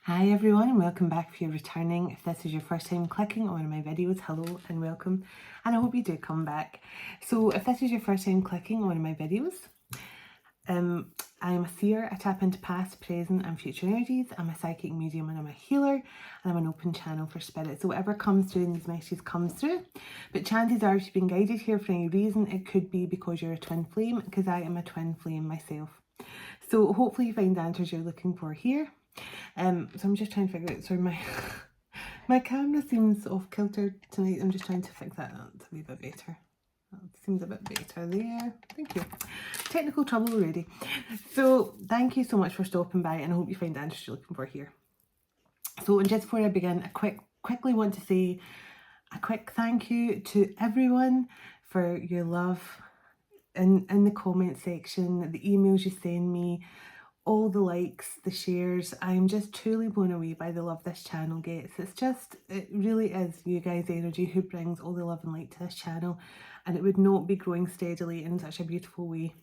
Hi everyone and welcome back if you're returning. If this is your first time clicking on one of my videos, hello and welcome, and I hope you do come back. So if this is your first time clicking on one of my videos, I am a seer. I tap into past, present and future energies. I'm a psychic medium and I'm a healer, and I'm an open channel for spirit. So whatever comes through in these messages comes through, but chances are if you've been guided here for any reason, it could be because you're a twin flame, because I am a twin flame myself. So hopefully you find the answers you're looking for here. So I'm just trying to figure out, sorry, my camera seems off kilter tonight. I'm just trying to fix that. That's a wee bit better. That seems a bit better there. Thank you. Technical trouble already. So thank you so much for stopping by, and I hope you find the answers you're looking for here. So, and just before I begin, I quickly want to say a quick thank you to everyone for your love in the comment section, the emails you send me, all the likes, the shares. I'm just truly blown away by the love this channel gets. It really is you guys' energy who brings all the love and light to this channel, and it would not be growing steadily in such a beautiful way,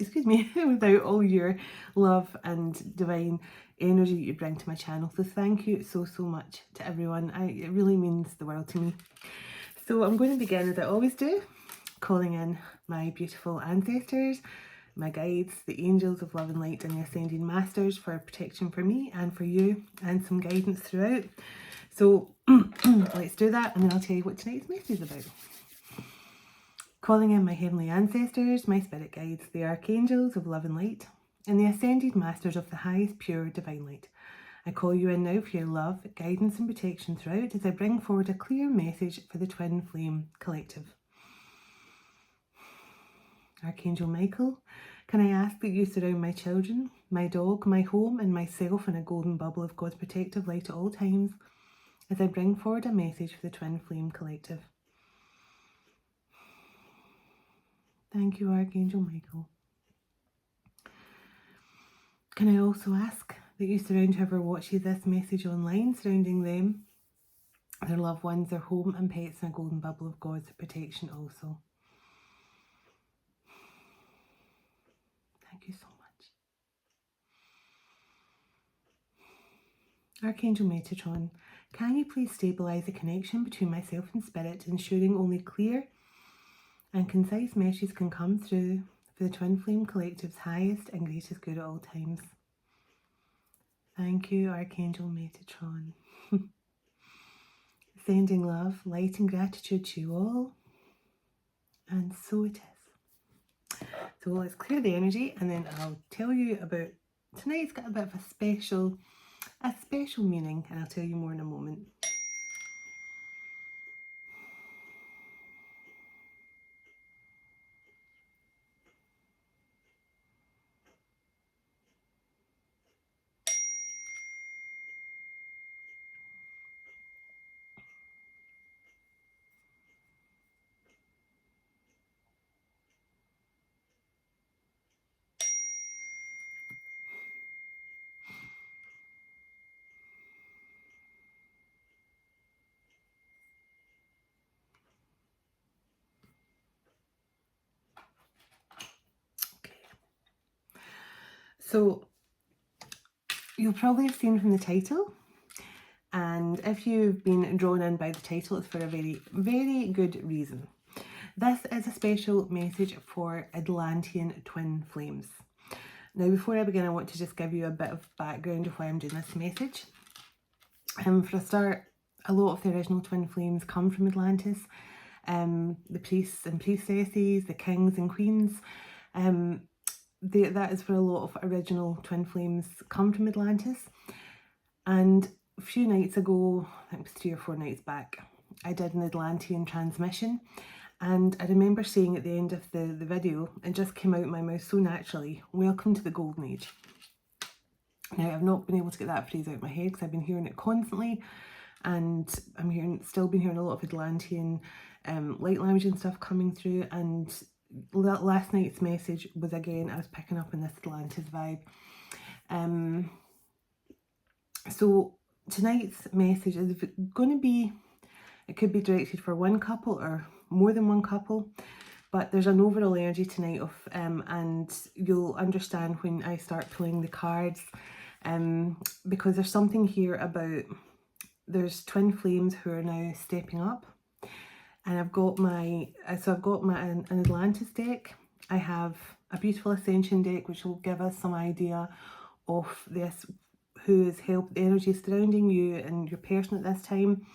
excuse me, without all your love and divine energy that you bring to my channel. So thank you so much to everyone. It really means the world to me. So I'm going to begin as I always do, calling in my beautiful ancestors, my guides, the angels of love and light, and the ascending masters for protection for me and for you, and some guidance throughout. So let's do that, and then I'll tell you what tonight's message is about. Calling in my heavenly ancestors, my spirit guides, the archangels of love and light, and the ascended masters of the highest pure divine light. I call you in now for your love, guidance and protection throughout as I bring forward a clear message for the Twin Flame Collective. Archangel Michael, can I ask that you surround my children, my dog, my home and myself in a golden bubble of God's protective light at all times as I bring forward a message for the Twin Flame Collective. Thank you, Archangel Michael. Can I also ask that you surround whoever watches this message online, surrounding them, their loved ones, their home and pets in a golden bubble of God's protection also. Thank you so much. Archangel Metatron, can you please stabilise the connection between myself and spirit, ensuring only clear and concise messages can come through for the Twin Flame Collective's highest and greatest good at all times. Thank you, Archangel Metatron. Sending love, light and gratitude to you all. And so it is. So let's clear the energy, and then I'll tell you about tonight's got a bit of a special meaning, and I'll tell you more in a moment. So you'll probably have seen from the title, and if you've been drawn in by the title, it's for a very, very good reason. This is a special message for Atlantean twin flames. Now, before I begin, I want to just give you a bit of background of why I'm doing this message. For a start, a lot of the original twin flames come from Atlantis. The priests and priestesses, the kings and queens, that is where a lot of original twin flames come from Atlantis. And a few nights ago, I think it was 3 or 4 nights back, I did an Atlantean transmission, and I remember saying at the end of the video, it just came out of my mouth so naturally, welcome to the Golden Age. Now, I've not been able to get that phrase out of my head because I've been hearing it constantly, and I'm still been hearing a lot of Atlantean light language and stuff coming through, and last night's message was, again, I was picking up on this Atlantis vibe. So tonight's message is going to be, it could be directed for one couple or more than one couple, but there's an overall energy tonight of, and you'll understand when I start pulling the cards because there's something here about, there's twin flames who are now stepping up. And I've got my, an Atlantis deck. I have a beautiful Ascension deck, which will give us some idea of this, who is the energy surrounding you and your person at this time.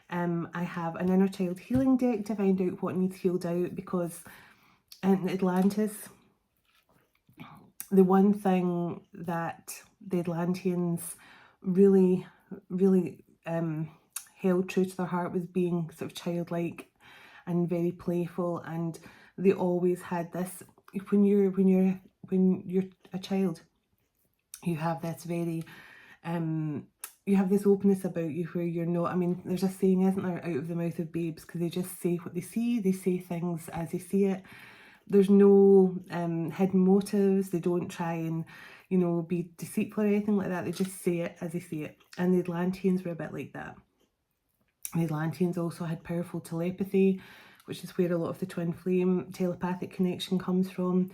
I have an inner child healing deck to find out what needs healed out, because in Atlantis, the one thing that the Atlanteans really held true to their heart was being sort of childlike and very playful, and they always had this, when you're a child, you have this very you have this openness about you where you're not, I mean, there's a saying, isn't there, out of the mouth of babes, because they just say what they see, they say things as they see it. There's no hidden motives. They don't try and, you know, be deceitful or anything like that. They just say it as they see it. And the Atlanteans were a bit like that. The Atlanteans also had powerful telepathy, which is where a lot of the twin flame telepathic connection comes from.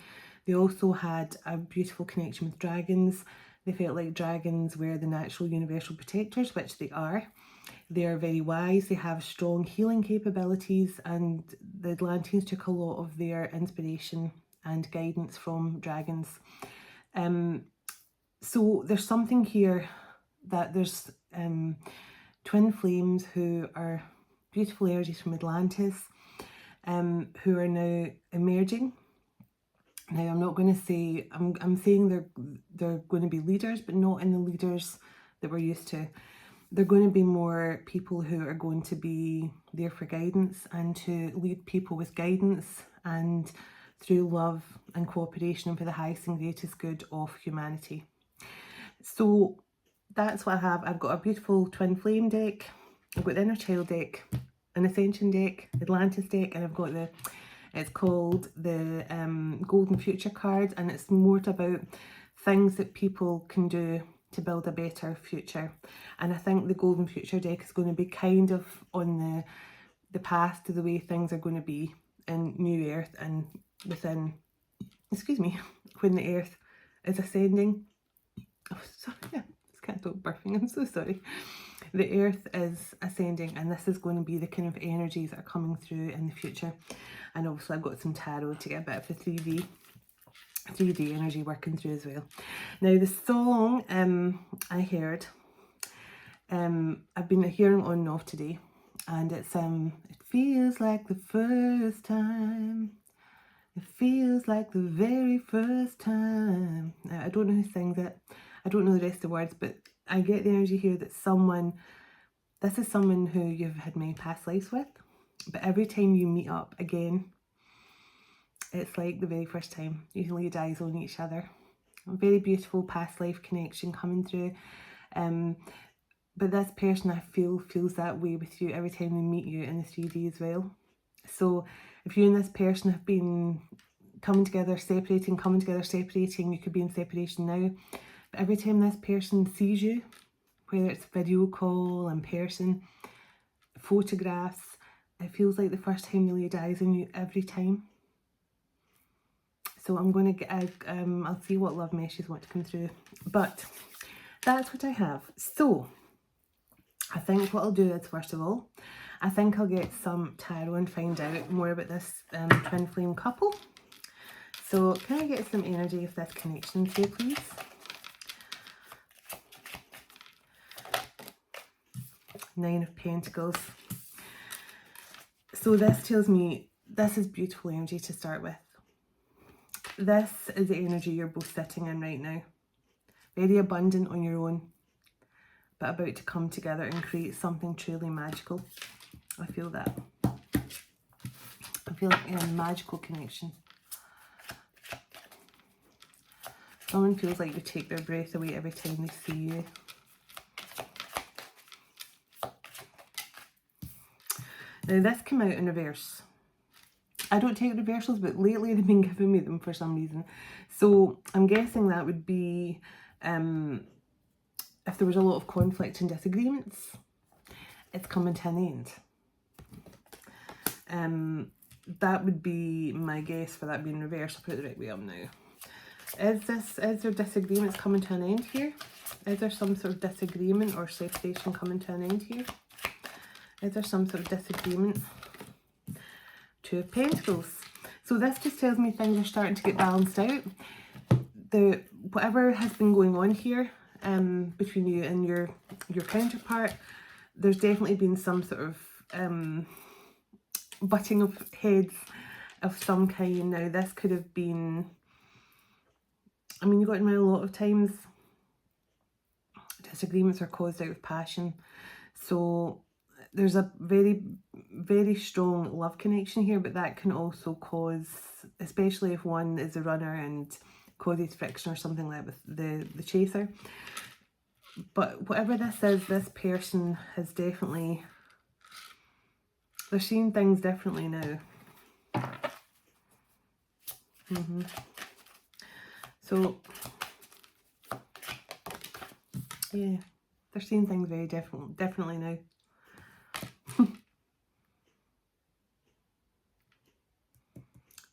They also had a beautiful connection with dragons. They felt like dragons were the natural universal protectors, which they are. They are very wise, they have strong healing capabilities, and the Atlanteans took a lot of their inspiration and guidance from dragons. So there's something here that there's twin flames who are beautiful energies from Atlantis, who are now emerging. Now, I'm not going to say, I'm saying they're going to be leaders, but not in the leaders that we're used to. They're going to be more people who are going to be there for guidance and to lead people with guidance and through love and cooperation and for the highest and greatest good of humanity. So that's what I have. I've got a beautiful twin flame deck. I've got the inner child deck, an Ascension deck, Atlantis deck, and I've got the, it's called the Golden Future card, and it's more about things that people can do to build a better future. And I think the Golden Future deck is going to be kind of on the path to the way things are going to be in New Earth and within, excuse me, when the Earth is ascending. Oh, sorry, I just can't stop burping, I'm so sorry. The Earth is ascending, and this is going to be the kind of energies that are coming through in the future. And obviously I've got some tarot to get a bit of the 3D energy working through as well. Now the song I heard, I've been hearing on and off today, and it's it feels like the first time. It feels like the very first time. I don't know who sings it. I don't know the rest of the words, but I get the energy here that this is someone who you've had many past lives with, but every time you meet up again, it's like the very first time. You laid eyes on each other. A very beautiful past life connection coming through. But this person, I feel, feels that way with you every time they meet you in the 3D as well. So if you and this person have been coming together, separating, coming together, separating, you could be in separation now. But every time this person sees you, whether it's video call, in person, photographs, it feels like the first time they laid eyes on you every time. So I'm going to get, I'll see what love messages want to come through. But that's what I have. So I think what I'll do is, first of all, I think I'll get some tarot and find out more about this twin flame couple. So can I get some energy of this connection through, please? Nine of Pentacles. So this tells me this is beautiful energy to start with. This is the energy you're both sitting in right now. Very abundant on your own, but about to come together and create something truly magical. I feel that. I feel like a magical connection. Someone feels like you take their breath away every time they see you. Now this came out in reverse. I don't take reversals, but lately they've been giving me them for some reason. So I'm guessing that would be if there was a lot of conflict and disagreements, it's coming to an end. That would be my guess for that being reversed. I'll put it the right way up now. Is there disagreements coming to an end here? Is there some sort of disagreement or separation coming to an end here? Is there some sort of disagreement? Two of Pentacles. So this just tells me things are starting to get balanced out. Whatever has been going on here between you and your counterpart, there's definitely been some sort of butting of heads of some kind. Now this could have been, I mean, you got in mind a lot of times disagreements are caused out of passion. So there's a very, very strong love connection here, but that can also cause, especially if one is a runner and causes friction or something like that with the chaser. But whatever this is, this person has definitely, they're seeing things differently now. So yeah, they're seeing things very differently now.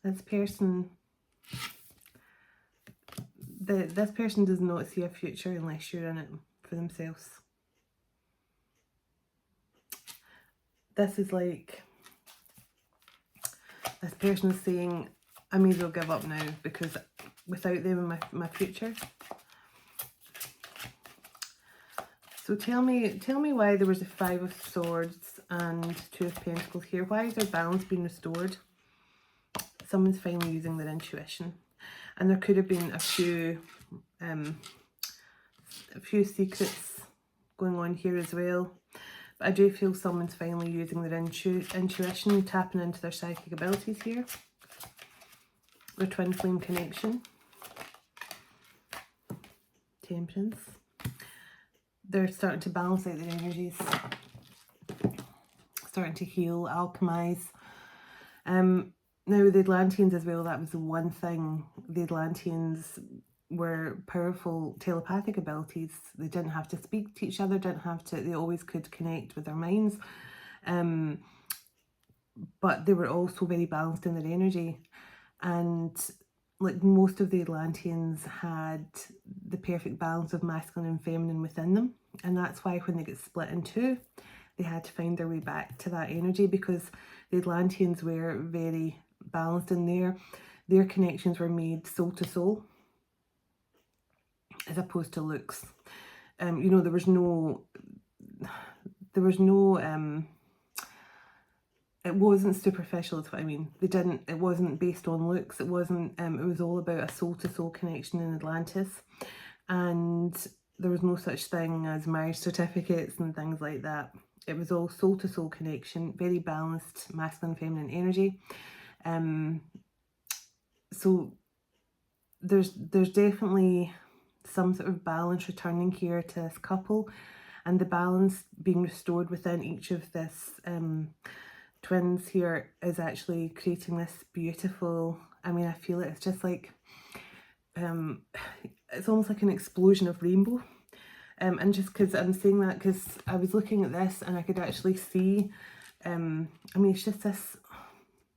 This person, this person does not see a future unless you're in it for themselves. This is like, this person is saying, I may as well give up now because without them in my future. So tell me why there was a Five of Swords and Two of Pentacles here. Why is their balance being restored? Someone's finally using their intuition. And there could have been a few secrets going on here as well. But I do feel someone's finally using their intuition, tapping into their psychic abilities here. Their twin flame connection. Temperance. They're starting to balance out their energies. Starting to heal, alchemize. Now the Atlanteans as well, that was the one thing. The Atlanteans were powerful telepathic abilities. They didn't have to speak to each other, they always could connect with their minds. But they were also very balanced in their energy. And like most of the Atlanteans had the perfect balance of masculine and feminine within them. And that's why when they get split in two, they had to find their way back to that energy, because the Atlanteans were very balanced in their connections were made soul to soul as opposed to looks. You know, there was no it wasn't superficial, is what I mean. It wasn't based on looks. It wasn't, it was all about a soul to soul connection in Atlantis. And there was no such thing as marriage certificates and things like that. It was all soul to soul connection, very balanced masculine feminine energy. So there's definitely some sort of balance returning here to this couple, and the balance being restored within each of this twins here is actually creating this beautiful, I mean, I feel it, it's just like it's almost like an explosion of rainbow. And just because I'm saying that because I was looking at this and I could actually see, I mean, it's just this,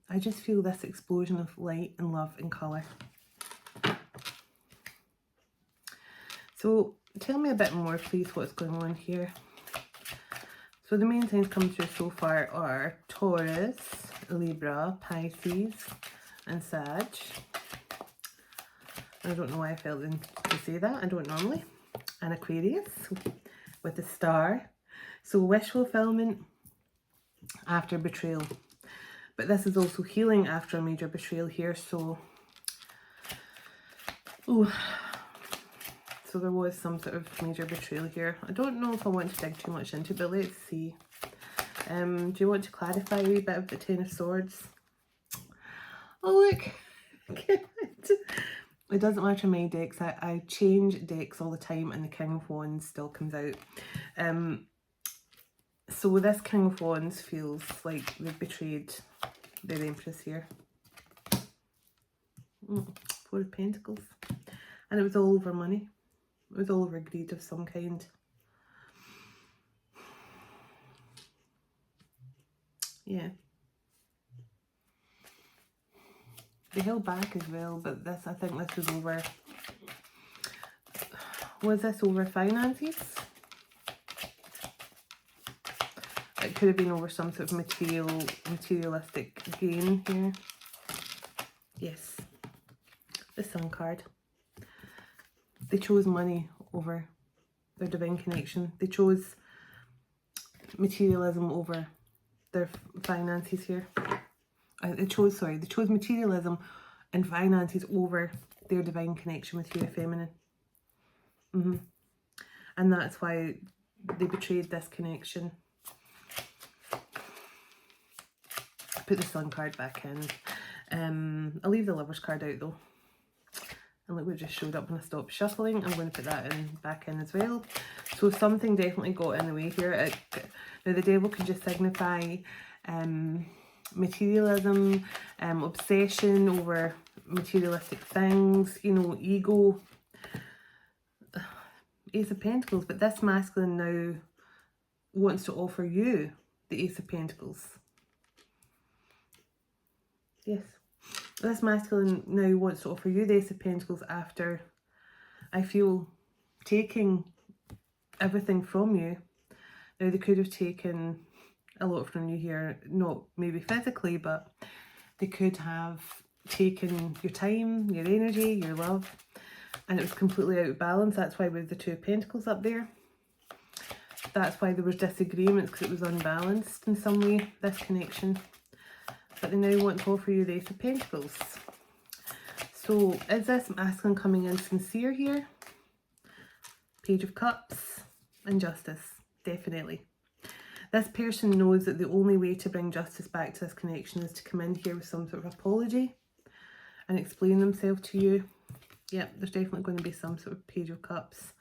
I just feel this explosion of light and love and colour. So tell me a bit more, please, what's going on here. So the main signs coming through so far are Taurus, Libra, Pisces, and Sag. I don't know why I felt to say that, I don't normally. And Aquarius with the star. So wish fulfillment after betrayal. But this is also healing after a major betrayal here. So, so there was some sort of major betrayal here. I don't know if I want to dig too much into it, but let's see. Do you want to clarify a wee bit of the Ten of Swords? Oh look, it doesn't matter my decks. I change decks all the time, and the King of Wands still comes out. So this King of Wands feels like they've betrayed their Empress here. Four of Pentacles, and it was all over money. It was all over greed of some kind. Yeah. They held back as well, but this, I think this was over Was this over finances? It could have been over some sort of materialistic gain here. Yes. The Sun card. They chose money over their divine connection. They chose materialism over their finances here. They chose materialism and finances over their divine connection with you, feminine. And that's why they betrayed this connection. Put the Sun card back in. I'll leave the Lovers card out though. And look what just showed up when I stopped shuffling. I'm going to put that back in as well. So something definitely got in the way here. Now the Devil could just signify materialism, obsession over materialistic things, you know, ego. Ace of Pentacles, but this masculine now wants to offer you the Ace of Pentacles. Yes. This masculine now wants to offer you the Ace of Pentacles after, I feel, taking everything from you. Now they could have taken a lot from you here, not maybe physically, but they could have taken your time, your energy, your love, and it was completely out of balance. That's why with the Two of Pentacles up there. That's why there was disagreements, because it was unbalanced in some way, this connection. But they now want to offer you the Ace of Pentacles. So is this masculine coming in sincere here? Page of Cups and Justice, definitely. This person knows that the only way to bring justice back to this connection is to come in here with some sort of apology and explain themselves to you. Yep, there's definitely going to be some sort of Page of Cups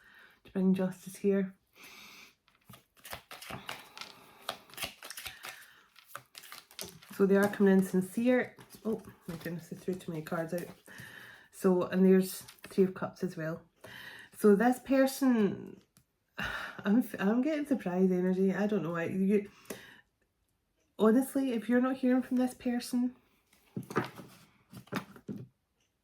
to bring justice here. So they are coming in sincere. Oh my goodness, I threw too many cards out. So, and there's Three of Cups as well. So this person, I'm getting surprise energy. I don't know. Honestly, if you're not hearing from this person,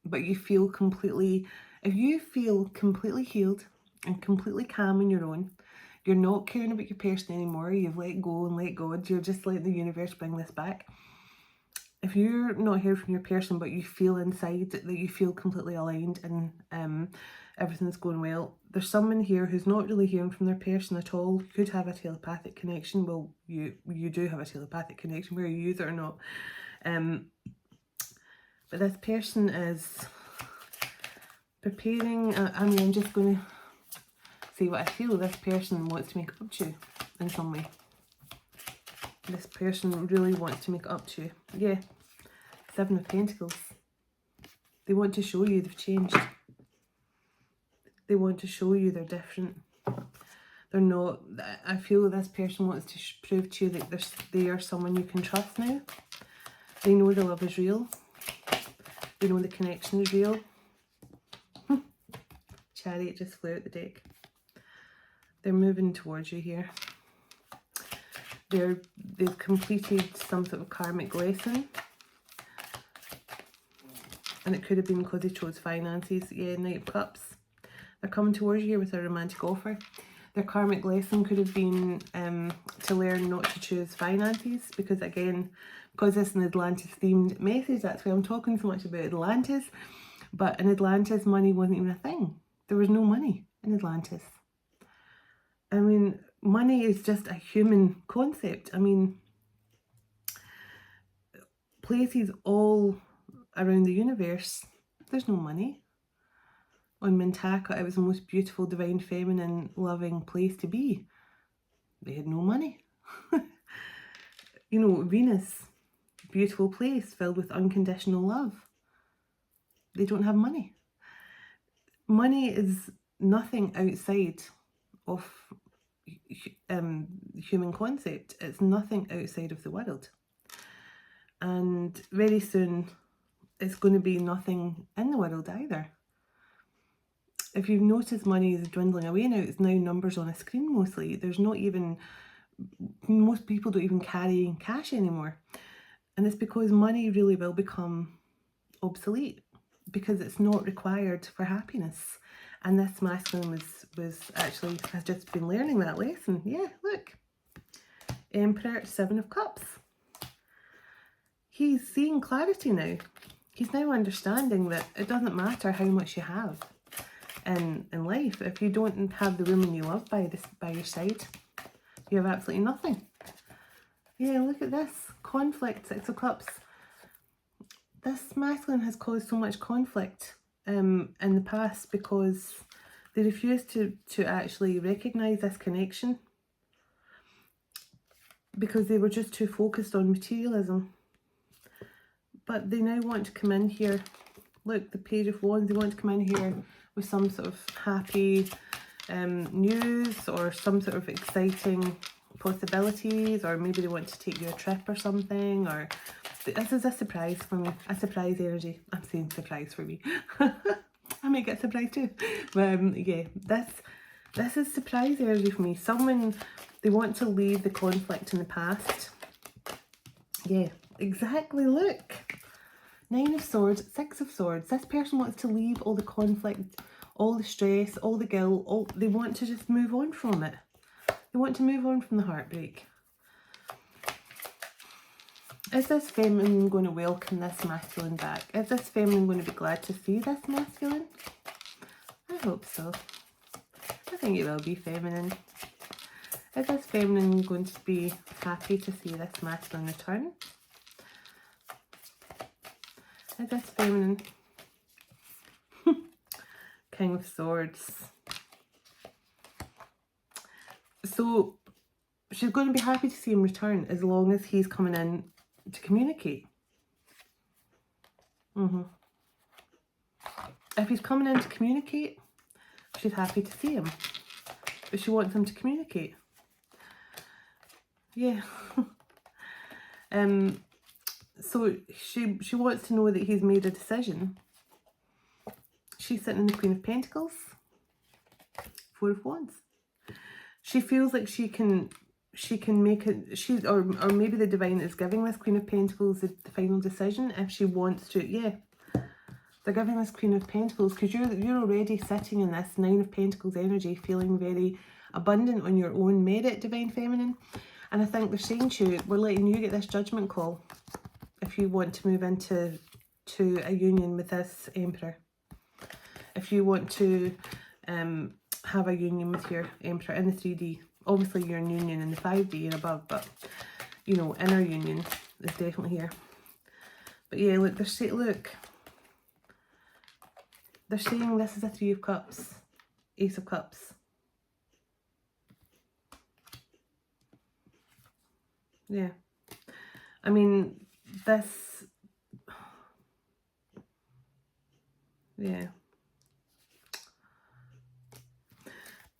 but you feel completely, if you feel completely healed and completely calm on your own, you're not caring about your person anymore, you've let go and let God, you're just letting the universe bring this back. If you're not hearing from your person, but you feel inside that you feel completely aligned and everything's going well, there's someone here who's not really hearing from their person at all. You could have a telepathic connection. Well, you do have a telepathic connection, whether you use it or not. But this person is preparing. I'm just going to say what I feel. This person wants to make up to you in some way. This person really wants to make up to you. Yeah. Seven of Pentacles. They want to show you they've changed. They want to show you they're different. They're not. I feel this person wants to prove to you that they are someone you can trust now. They know the love is real. They know the connection is real. Chariot just flew out the deck. They're moving towards you here. They've completed some sort of karmic lesson. And it could have been because they chose finances. Yeah, Knight of Cups. They're coming towards you here with a romantic offer. Their karmic lesson could have been to learn not to choose finances. Because again, because it's an Atlantis themed message, that's why I'm talking so much about Atlantis. But in Atlantis, money wasn't even a thing. There was no money in Atlantis. I mean, money is just a human concept. I mean, places all around the universe, there's no money. On Mintaka, it was the most beautiful, divine, feminine, loving place to be. They had no money. You know, Venus, beautiful place filled with unconditional love. They don't have money. Money is nothing outside of human concept. It's nothing outside of the world. And very soon, it's going to be nothing in the world either. If you've noticed, money is dwindling away now. It's now numbers on a screen mostly. There's not even, most people don't even carry cash anymore. And it's because money really will become obsolete because it's not required for happiness. And this masculine has just been learning that lesson. Yeah, look. Emperor, 7 of Cups. He's seeing clarity now. He's now understanding that it doesn't matter how much you have in life. If you don't have the woman you love by your side, you have absolutely nothing. Yeah, look at this. Conflict, 6 of Cups. This masculine has caused so much conflict in the past because they refused to actually recognise this connection, because they were just too focused on materialism. But they now want to come in here. Look, the Page of Wands. They want to come in here with some sort of happy news, or some sort of exciting possibilities, or maybe they want to take you a trip or something, or this is a surprise for me, a surprise energy. I'm saying surprise for me. I may get surprised too. But yeah, this is surprise energy for me. Someone, they want to leave the conflict in the past. Yeah, exactly, look. 9 of Swords, 6 of Swords. This person wants to leave all the conflict, all the stress, all the guilt, they want to just move on from it. They want to move on from the heartbreak. Is this feminine going to welcome this masculine back? Is this feminine going to be glad to see this masculine? I hope so. I think it will be feminine. Is this feminine going to be happy to see this masculine return? Is this feminine? King of Swords. So she's going to be happy to see him return as long as he's coming in to communicate. If he's coming in to communicate, she's happy to see him. But she wants him to communicate. Yeah. So she wants to know that he's made a decision. She's sitting in the Queen of Pentacles. 4 of Wands. She feels like she can make it, or maybe the divine is giving this Queen of Pentacles the final decision if she wants to. Yeah, they're giving this Queen of Pentacles because you're already sitting in this 9 of Pentacles energy, feeling very abundant on your own merit, Divine Feminine. And I think they're saying to you, we're letting you get this judgment call if you want to move into a union with this Emperor. If you want to have a union with your Emperor in the 3D. Obviously you're in union in the 5D and above, but you know, inner union is definitely here. But yeah, look, they're saying this is a 3 of Cups, Ace of Cups. Yeah, I mean, this, yeah,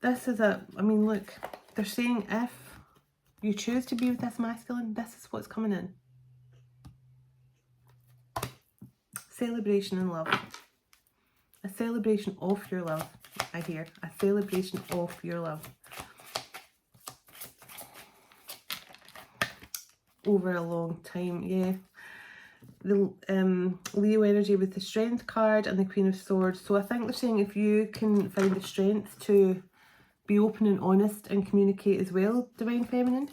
this is I mean, look, they're saying if you choose to be with this masculine, this is what's coming in. Celebration and love. A celebration of your love, I hear. A celebration of your love. Over a long time, yeah. The Leo energy with the Strength card and the Queen of Swords. So I think they're saying if you can find the strength to be open and honest and communicate as well, Divine Feminine.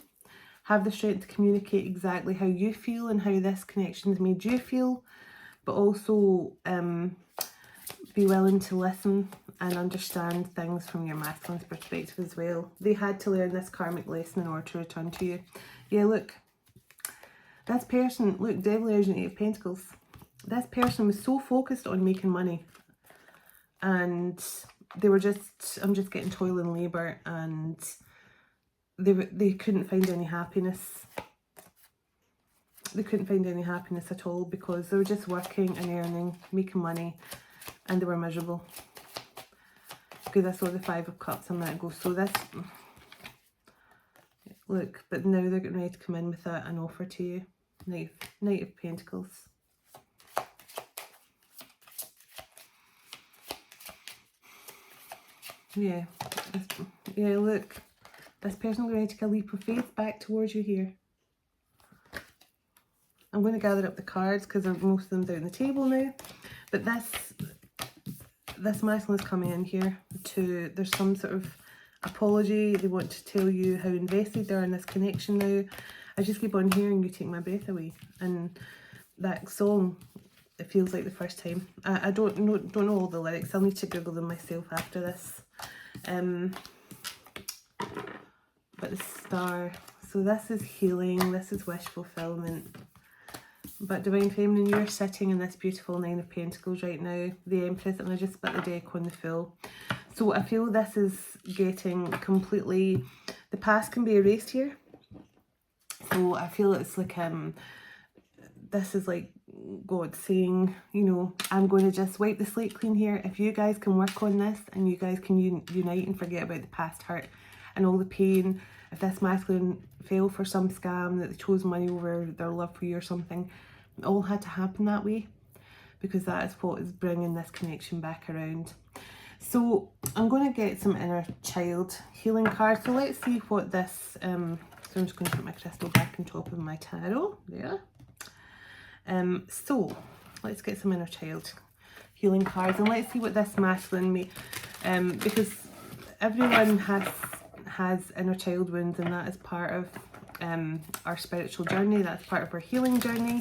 Have the strength to communicate exactly how you feel and how this connection's made you feel. But also be willing to listen and understand things from your masculine's perspective as well. They had to learn this karmic lesson in order to return to you. Yeah, look. This person, look, Devil energy and 8 of Pentacles. This person was so focused on making money. And they were just, I'm just getting toil and labour, and they couldn't find any happiness. They couldn't find any happiness at all because they were just working and earning, making money, and they were miserable. Because I saw the 5 of Cups a minute ago. So this, look, but now they're getting ready to come in with an offer to you. Knight of Pentacles. Yeah, yeah, look, this person is going to take a leap of faith back towards you here. I'm going to gather up the cards because most of them are on the table now. But this masculine is coming in here to, there's some sort of apology. They want to tell you how invested they are in this connection now. I just keep on hearing You Take My Breath Away, and that song, it feels like the first time. I don't know all the lyrics. I'll need to Google them myself after this. But the star, so this is healing, this is wish fulfillment. But Divine Feminine, you're sitting in this beautiful Nine of Pentacles right now, the Empress, and I just split the deck on the Fool. So I feel this is getting completely, the past can be erased here. So I feel it's like, this is like God saying, you know, I'm going to just wipe the slate clean here. If you guys can work on this and you guys can unite and forget about the past hurt and all the pain, if this masculine fell for some scam, that they chose money over their love for you or something, it all had to happen that way, because that is what is bringing this connection back around. So I'm going to get some inner child healing cards. So let's see what this, so I'm just going to put my crystal back on top of my tarot there. So let's get some inner child healing cards, and let's see what this masculine may, because everyone has inner child wounds, and that is part of our spiritual journey, that's part of our healing journey.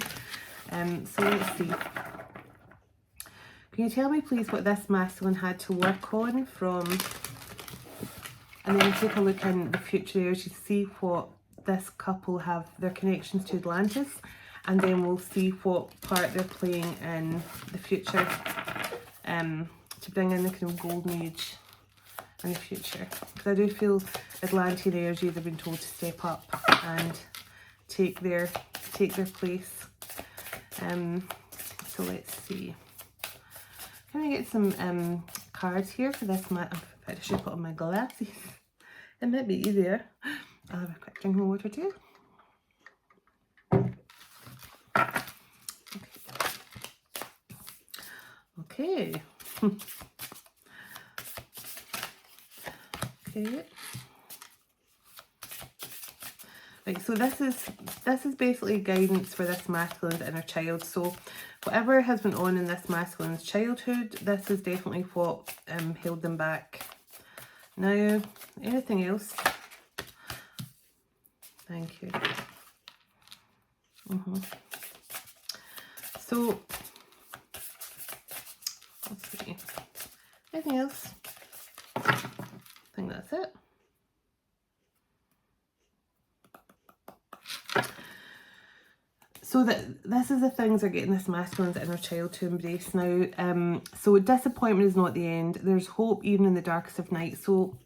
So let's see. Can you tell me please what this masculine had to work on from, and then we'll take a look in the future areas to see what this couple have, their connections to Atlantis, and then we'll see what part they're playing in the future, to bring in the kind of golden age in the future. Because I do feel Atlantean energies have been told to step up and take their place. So let's see. Can I get some cards here for this? I should put on my glasses. It might be easier. I'll have a quick drink of water too. Okay. Okay. Right, so this is basically guidance for this masculine's inner child. So whatever has been on in this masculine's childhood, this is definitely what held them back. Now, anything else? Thank you. So, let's see. Anything else? I think that's it. So this is the things are getting this masculine's inner child to embrace now. So disappointment is not the end. There's hope even in the darkest of night. So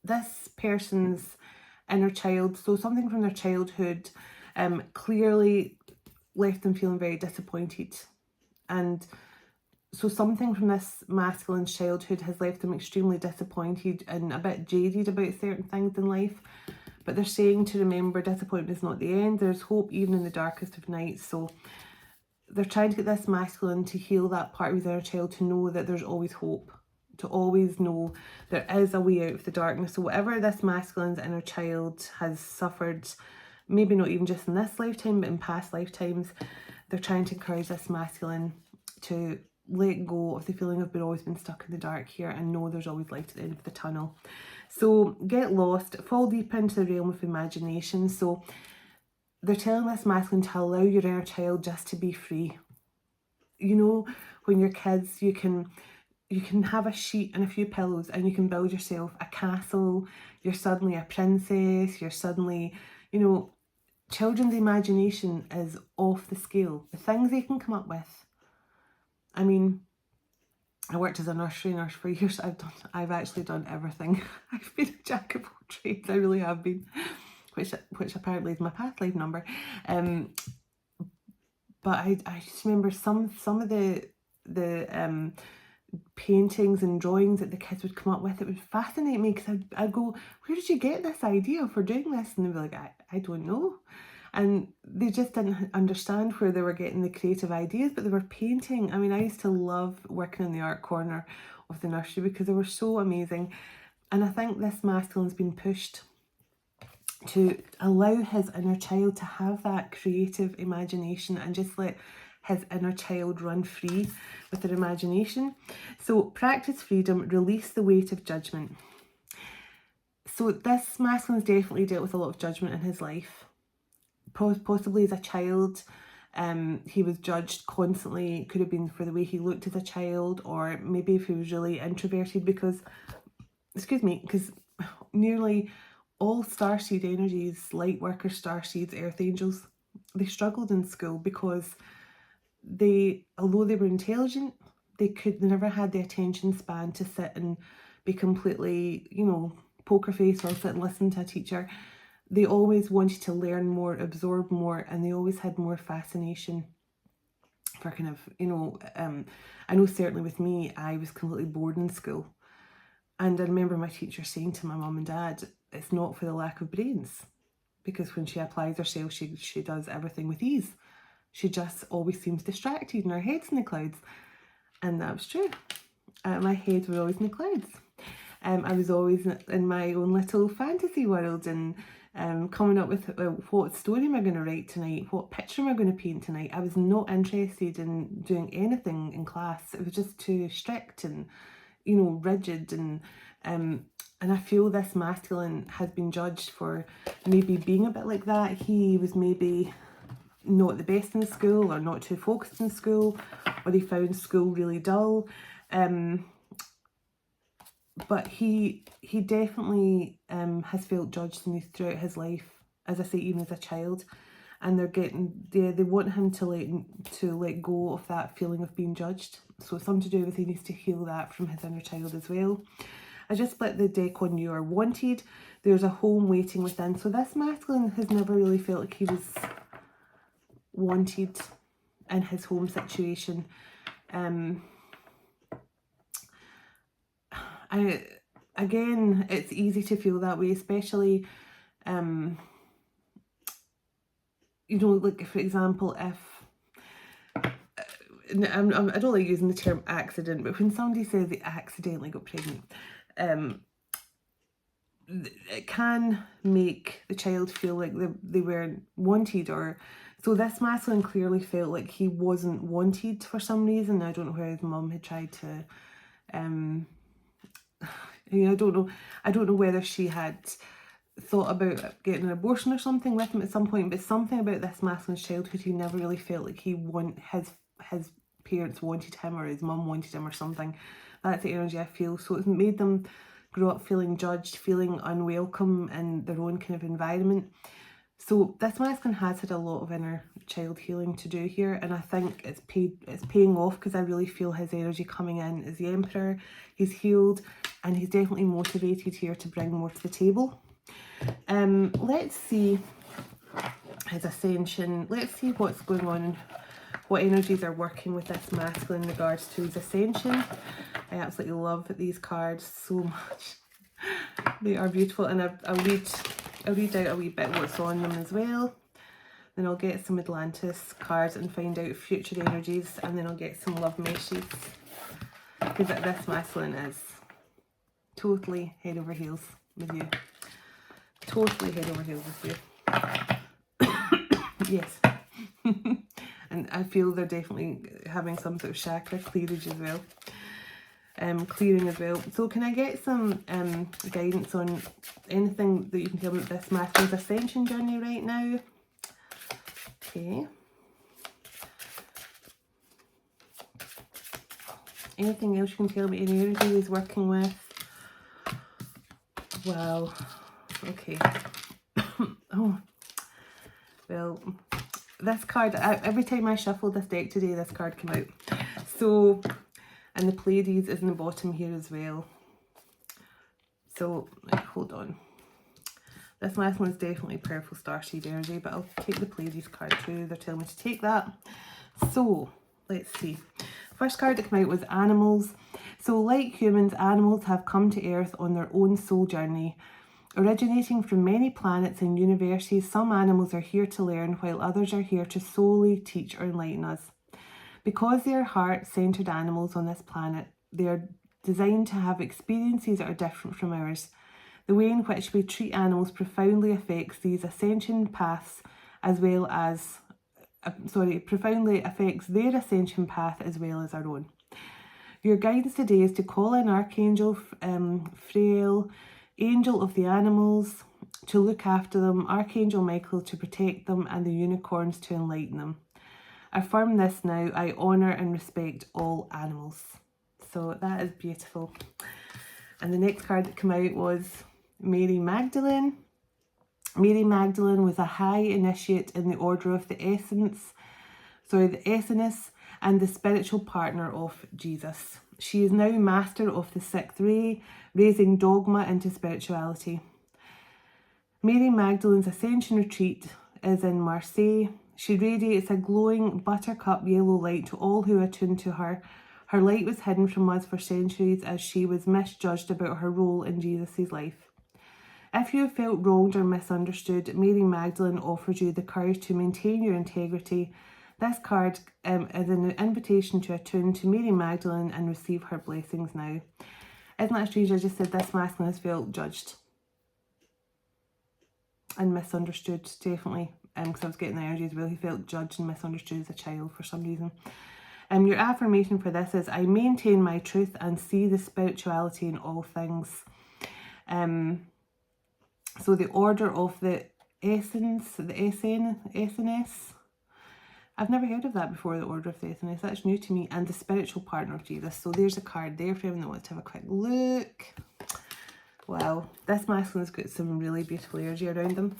this person's inner child, so something from their childhood, clearly left them feeling very disappointed. And so something from this masculine's childhood has left them extremely disappointed and a bit jaded about certain things in life. But they're saying to remember, disappointment is not the end. There's hope even in the darkest of nights. So they're trying to get this masculine to heal that part of his inner child, to know that there's always hope, to always know there is a way out of the darkness. So whatever this masculine's inner child has suffered, maybe not even just in this lifetime, but in past lifetimes, they're trying to encourage this masculine to let go of the feeling of being always been stuck in the dark here and know there's always light at the end of the tunnel. So get lost, fall deep into the realm of imagination. So they're telling this masculine to allow your inner child just to be free. You know, when you're kids, you can have a sheet and a few pillows and you can build yourself a castle. You're suddenly a princess. You're suddenly, you know, children's imagination is off the scale. The things they can come up with. I mean, I worked as a nursery nurse for years. I've actually done everything. I've been a jack of all trades. I really have been, which apparently is my past life number. But I just remember some of the paintings and drawings that the kids would come up with. It would fascinate me because I'd go, where did you get this idea for doing this? And they'd be like, I don't know. And they just didn't understand where they were getting the creative ideas, but they were painting. I mean, I used to love working in the art corner of the nursery because they were so amazing. And I think this masculine's been pushed to allow his inner child to have that creative imagination and just let his inner child run free with their imagination. So practice freedom, release the weight of judgment. So this masculine's definitely dealt with a lot of judgment in his life. Possibly as a child, he was judged constantly. It could have been for the way he looked as a child, or maybe if he was really introverted, because nearly all starseed energies, light workers, starseeds, earth angels, they struggled in school because although they were intelligent, they never had the attention span to sit and be completely, poker face or sit and listen to a teacher. They always wanted to learn more, absorb more, and they always had more fascination for kind of, I know certainly with me, I was completely bored in school. And I remember my teacher saying to my mum and dad, it's not for the lack of brains, because when she applies herself, she does everything with ease. She just always seems distracted and her head's in the clouds. And that was true. My head was always in the clouds. I was always in my own little fantasy world and coming up with what story am I going to write tonight, what picture am I going to paint tonight. I was not interested in doing anything in class. It was just too strict and, rigid, and I feel this masculine has been judged for maybe being a bit like that. He was maybe not the best in school, or not too focused in school, or he found school really dull. But he definitely has felt judged throughout his life, as I say, even as a child. And they want him to let go of that feeling of being judged. So it's something to do with he needs to heal that from his inner child as well. I just split the deck on you are wanted. There's a home waiting within. So this masculine has never really felt like he was wanted in his home situation. Again, it's easy to feel that way, especially, like for example, if I don't like using the term accident, but when somebody says they accidentally got pregnant, it can make the child feel like they weren't wanted, or so this masculine clearly felt like he wasn't wanted for some reason. I don't know where his mum had tried to I don't know whether she had thought about getting an abortion or something with him at some point, but something about this masculine's childhood, he never really felt like his parents wanted him, or his mum wanted him or something. That's the energy I feel. So it's made them grow up feeling judged, feeling unwelcome in their own kind of environment. So this masculine has had a lot of inner child healing to do here, and I think it's paying off, because I really feel his energy coming in as the Emperor. He's healed and he's definitely motivated here to bring more to the table. Let's see his Ascension. Let's see what's going on and what energies are working with this masculine in regards to his Ascension. I absolutely love these cards so much. They are beautiful, and I'll read out a wee bit what's on them as well. Then I'll get some Atlantis cards and find out future energies, and then I'll get some love messages, because this masculine is totally head over heels with you. Totally head over heels with you. Yes. And I feel they're definitely having some sort of chakra clearage as well. Clearing as well. So can I get some guidance on anything that you can tell me about this masculine's Ascension journey right now? Okay. Anything else you can tell me? Any energy he's working with? Wow. Okay. Oh. Well, this card, every time I shuffled this deck today, this card came out. So, and the Pleiades is in the bottom here as well. So, hold on. This last one is definitely powerful starseed energy, but I'll take the Pleiades card too. They're telling me to take that. So, let's see. First card that came out was animals. So, like humans, animals have come to Earth on their own soul journey. Originating from many planets and universes, some animals are here to learn, while others are here to solely teach or enlighten us. Because they are heart-centered animals on this planet, they are designed to have experiences that are different from ours. The way in which we treat animals profoundly affects these ascension paths, as well as profoundly affects their ascension path as well as our own. Your guidance today is to call in Archangel Raphael, Angel of the Animals, to look after them, Archangel Michael to protect them, and the unicorns to enlighten them. Affirm this now: I honour and respect all animals. So that is beautiful. And the next card that came out was Mary Magdalene. Mary Magdalene was a high initiate in the order of the Essence, the Essenes, and the spiritual partner of Jesus. She is now master of the sixth ray, raising dogma into spirituality. Mary Magdalene's Ascension retreat is in Marseille. She radiates a glowing buttercup yellow light to all who attune to her. Her light was hidden from us for centuries as she was misjudged about her role in Jesus' life. If you have felt wronged or misunderstood, Mary Magdalene offers you the courage to maintain your integrity. This card is an invitation to attune to Mary Magdalene and receive her blessings now. Isn't that strange? I just said this masculine has felt judged and misunderstood, definitely. Because I was getting the energy as well. He felt judged and misunderstood as a child for some reason. Your affirmation for this is, I maintain my truth and see the spirituality in all things. So the order of the Essence, the SNS. I've never heard of that before, the order of the SNS. That's new to me. And the spiritual partner of Jesus. So there's a card there for everyone that wants to have a quick look. Wow, this masculine's got some really beautiful energy around them.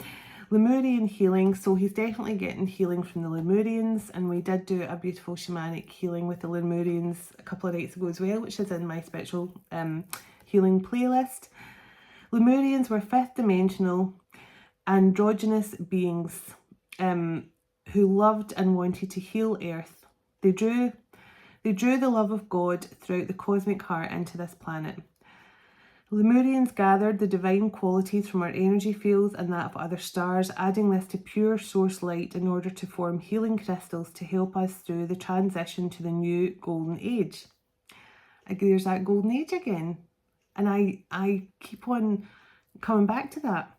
Lemurian healing, so he's definitely getting healing from the Lemurians, and we did do a beautiful shamanic healing with the Lemurians a couple of nights ago as well, which is in my spiritual healing playlist. Lemurians were fifth dimensional androgynous beings who loved and wanted to heal Earth. They drew the love of God throughout the cosmic heart into this planet. Lemurians gathered the divine qualities from our energy fields and that of other stars, adding this to pure source light in order to form healing crystals to help us through the transition to the new golden age. There's that golden age again. And I keep on coming back to that.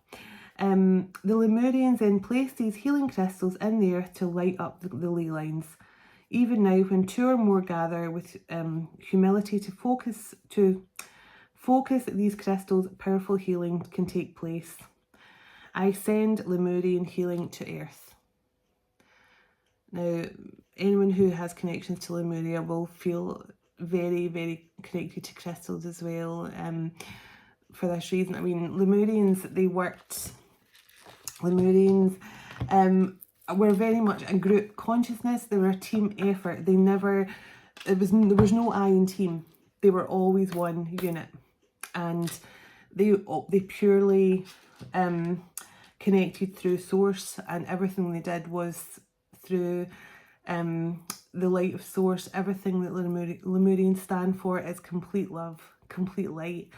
The Lemurians then placed these healing crystals in the earth to light up the ley lines. Even now, when two or more gather with humility to focus these crystals, powerful healing can take place. I send Lemurian healing to Earth. Now, anyone who has connections to Lemuria will feel very, very connected to crystals as well. For this reason, I mean, Lemurians were very much a group consciousness. They were a team effort. There was no I in team. They were always one unit. And they purely connected through source, and everything they did was through the light of source. Everything that Lemurians stand for is complete love, complete light.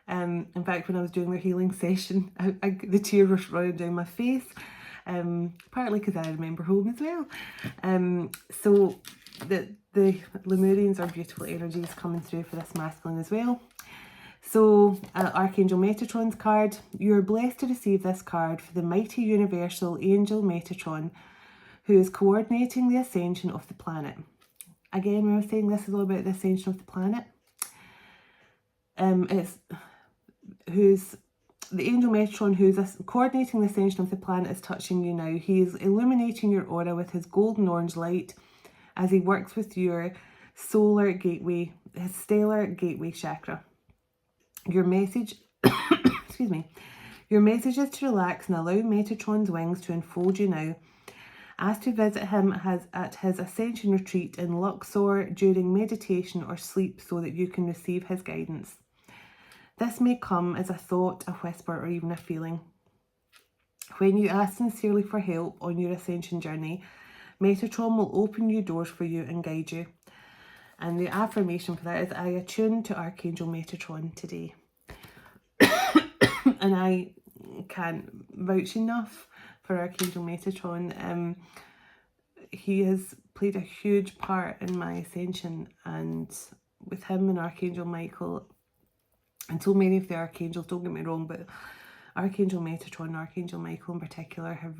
In fact, when I was doing their healing session, the tears were running down my face, partly because I remember home as well. So the Lemurians are beautiful energies coming through for this masculine as well. So, Archangel Metatron's card. You are blessed to receive this card for the mighty universal angel Metatron, who is coordinating the ascension of the planet. Again, when I was saying this is all about the ascension of the planet, the angel Metatron, who's coordinating the ascension of the planet, is touching you now. He is illuminating your aura with his golden orange light as he works with your solar gateway, his stellar gateway chakra. Your message, excuse me, your message is to relax and allow Metatron's wings to enfold you now. Ask to visit him at his Ascension retreat in Luxor during meditation or sleep so that you can receive his guidance. This may come as a thought, a whisper, or even a feeling. When you ask sincerely for help on your Ascension journey, Metatron will open new doors for you and guide you. And the affirmation for that is, I attune to Archangel Metatron today. And I can't vouch enough for Archangel Metatron. He has played a huge part in my ascension, and with him and Archangel Michael, and so many of the archangels, don't get me wrong, but Archangel Metatron and Archangel Michael in particular have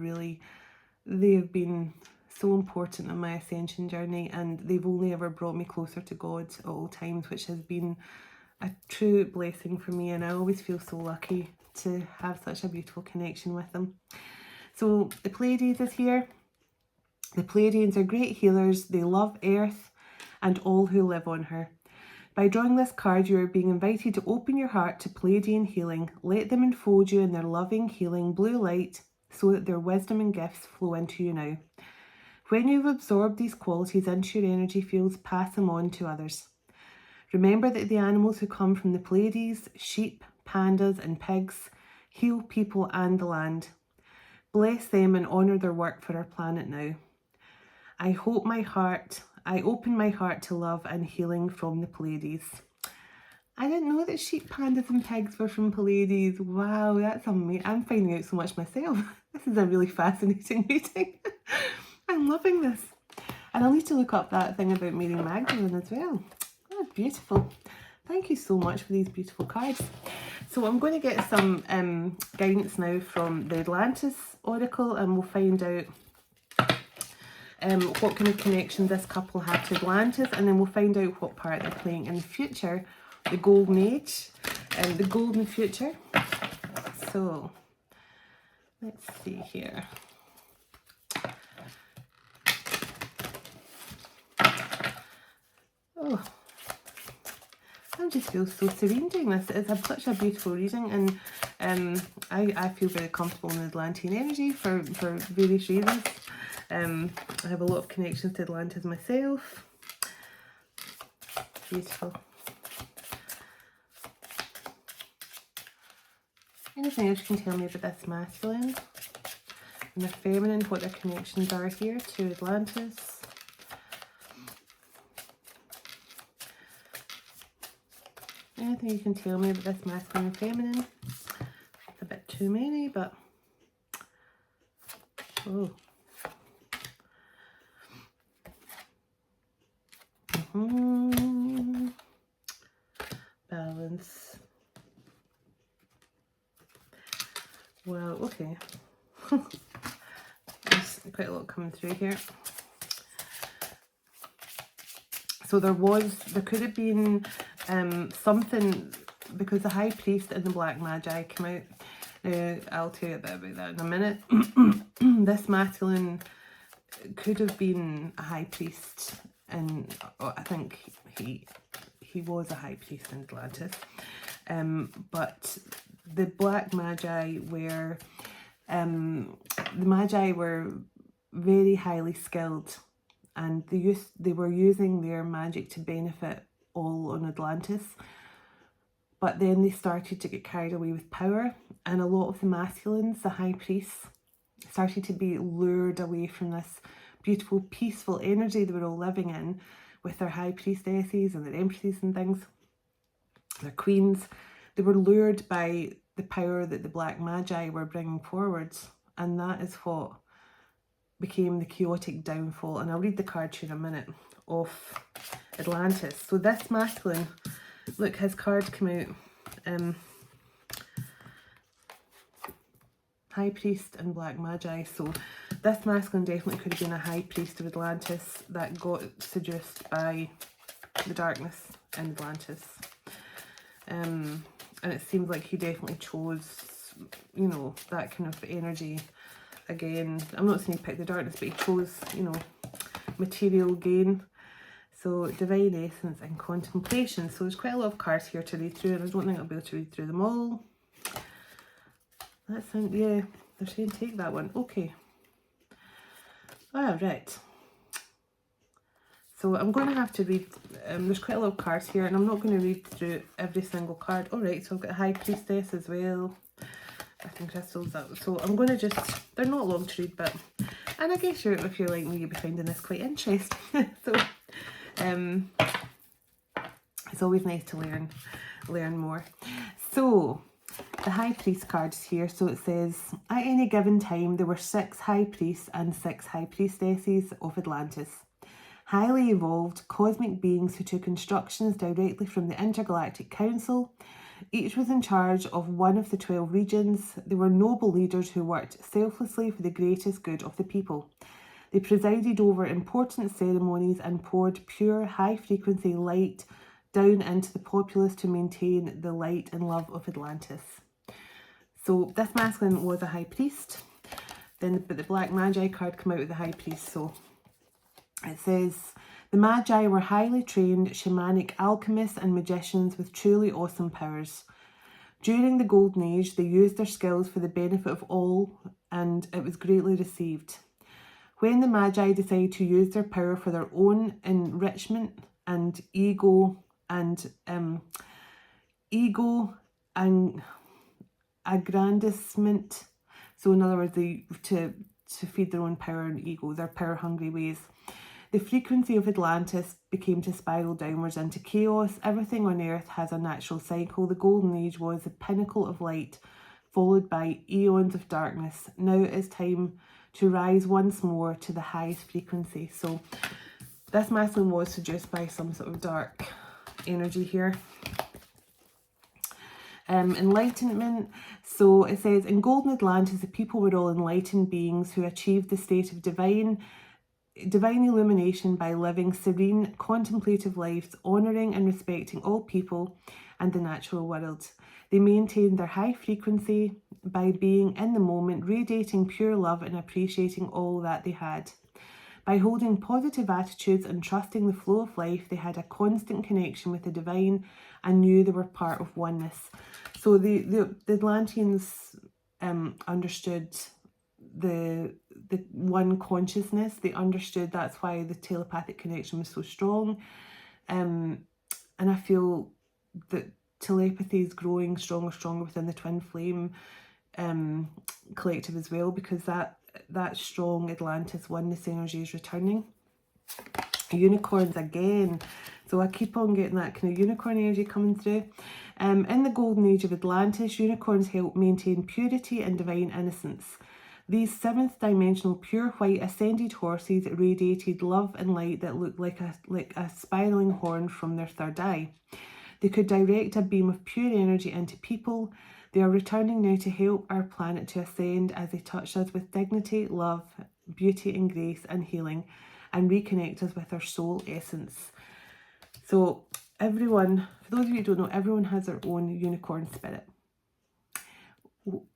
been so important on my ascension journey, and they've only ever brought me closer to God at all times, which has been a true blessing for me, and I always feel so lucky to have such a beautiful connection with them. So the Pleiades is here. The Pleiadians are great healers. They love Earth and all who live on her. By drawing this card, you are being invited to open your heart to Pleiadian healing. Let them enfold you in their loving, healing blue light so that their wisdom and gifts flow into you now. When you've absorbed these qualities into your energy fields, pass them on to others. Remember that the animals who come from the Pleiades, sheep, pandas and pigs, heal people and the land. Bless them and honour their work for our planet now. I open my heart to love and healing from the Pleiades. I didn't know that sheep, pandas and pigs were from Pleiades. Wow, that's amazing. I'm finding out so much myself. This is a really fascinating reading. I'm loving this. And I'll need to look up that thing about Mary Magdalene as well. Oh, beautiful. Thank you so much for these beautiful cards. So I'm going to get some guidance now from the Atlantis Oracle, and we'll find out what kind of connection this couple have to Atlantis, and then we'll find out what part they're playing in the future, the Golden Age and the Golden Future. So let's see here. Oh, I just feel so serene doing this. It's such a beautiful reading, and I feel very comfortable in the Atlantean energy for various reasons. I have a lot of connections to Atlantis myself. Beautiful. Anything else you can tell me about this masculine and the feminine, what their connections are here to Atlantis? Anything you can tell me about this masculine and feminine? It's a bit too many, but oh. Balance. Well, okay. There's quite a lot coming through here. So there could have been something, because the High Priest and the Black Magi came out. Now, I'll tell you a bit about that in a minute. This masculine could have been a High Priest, and I think he was a High Priest in Atlantis. But the Black Magi were very highly skilled, and they were using their magic to benefit all on Atlantis. But then they started to get carried away with power, and a lot of the masculines, the high priests, started to be lured away from this beautiful, peaceful energy they were all living in with their high priestesses and their empresses and things, their queens. They were lured by the power that the Black Magi were bringing forwards, and that is what became the chaotic downfall. And I'll read the card to you in a minute of Atlantis. So this masculine, look, his card came out, High Priest and Black Magi. So this masculine definitely could have been a High Priest of Atlantis that got seduced by the darkness in Atlantis. And it seems like he definitely chose, you know, that kind of energy. Again, I'm not saying he picked the darkness, but he chose, you know, material gain. So divine essence and contemplation. So there's quite a lot of cards here to read through, and I don't think I'll be able to read through them all. That's, yeah, they're saying take that one. Okay. All right. So I'm going to have to read, there's quite a lot of cards here, and I'm not going to read through every single card. All right, so I've got High Priestess as well. I think crystals that. So I'm going to just, they're not long to read, but, and I guess if you're like me, you'll be finding this quite interesting. So it's always nice to learn more. So the High Priest cards here. So it says, at any given time, there were 6 High Priests and 6 High Priestesses of Atlantis. Highly evolved cosmic beings who took instructions directly from the Intergalactic Council. Each was in charge of one of the 12 regions. They were noble leaders who worked selflessly for the greatest good of the people. They presided over important ceremonies and poured pure, high-frequency light down into the populace to maintain the light and love of Atlantis. So this masculine was a high priest. But the Black Magi card came out with the high priest. So it says, the Magi were highly trained shamanic alchemists and magicians with truly awesome powers. During the Golden Age, they used their skills for the benefit of all, and it was greatly received. When the Magi decided to use their power for their own enrichment and ego and aggrandizement, so in other words, to feed their own power and ego, their power-hungry ways, the frequency of Atlantis became to spiral downwards into chaos. Everything on Earth has a natural cycle. The Golden Age was the pinnacle of light, followed by eons of darkness. Now it is time to rise once more to the highest frequency. So this masculine was seduced by some sort of dark energy here. Enlightenment. So it says, in Golden Atlantis, the people were all enlightened beings who achieved the state of divine illumination by living serene, contemplative lives, honouring and respecting all people and the natural world. They maintained their high frequency by being in the moment, radiating pure love and appreciating all that they had. By holding positive attitudes and trusting the flow of life, they had a constant connection with the divine and knew they were part of oneness. So the Atlanteans understood the one consciousness. They understood that's why the telepathic connection was so strong. And I feel that telepathy is growing stronger within the Twin Flame collective as well, because that strong Atlantis oneness energy is returning. Unicorns again. So I keep on getting that kind of unicorn energy coming through. In the Golden Age of Atlantis, unicorns help maintain purity and divine innocence. These seventh dimensional pure white ascended horses radiated love and light that looked like a spiraling horn from their third eye. They could direct a beam of pure energy into people. They are returning now to help our planet to ascend as they touch us with dignity, love, beauty and grace and healing, and reconnect us with our soul essence. So everyone, for those of you who don't know, everyone has their own unicorn spirit.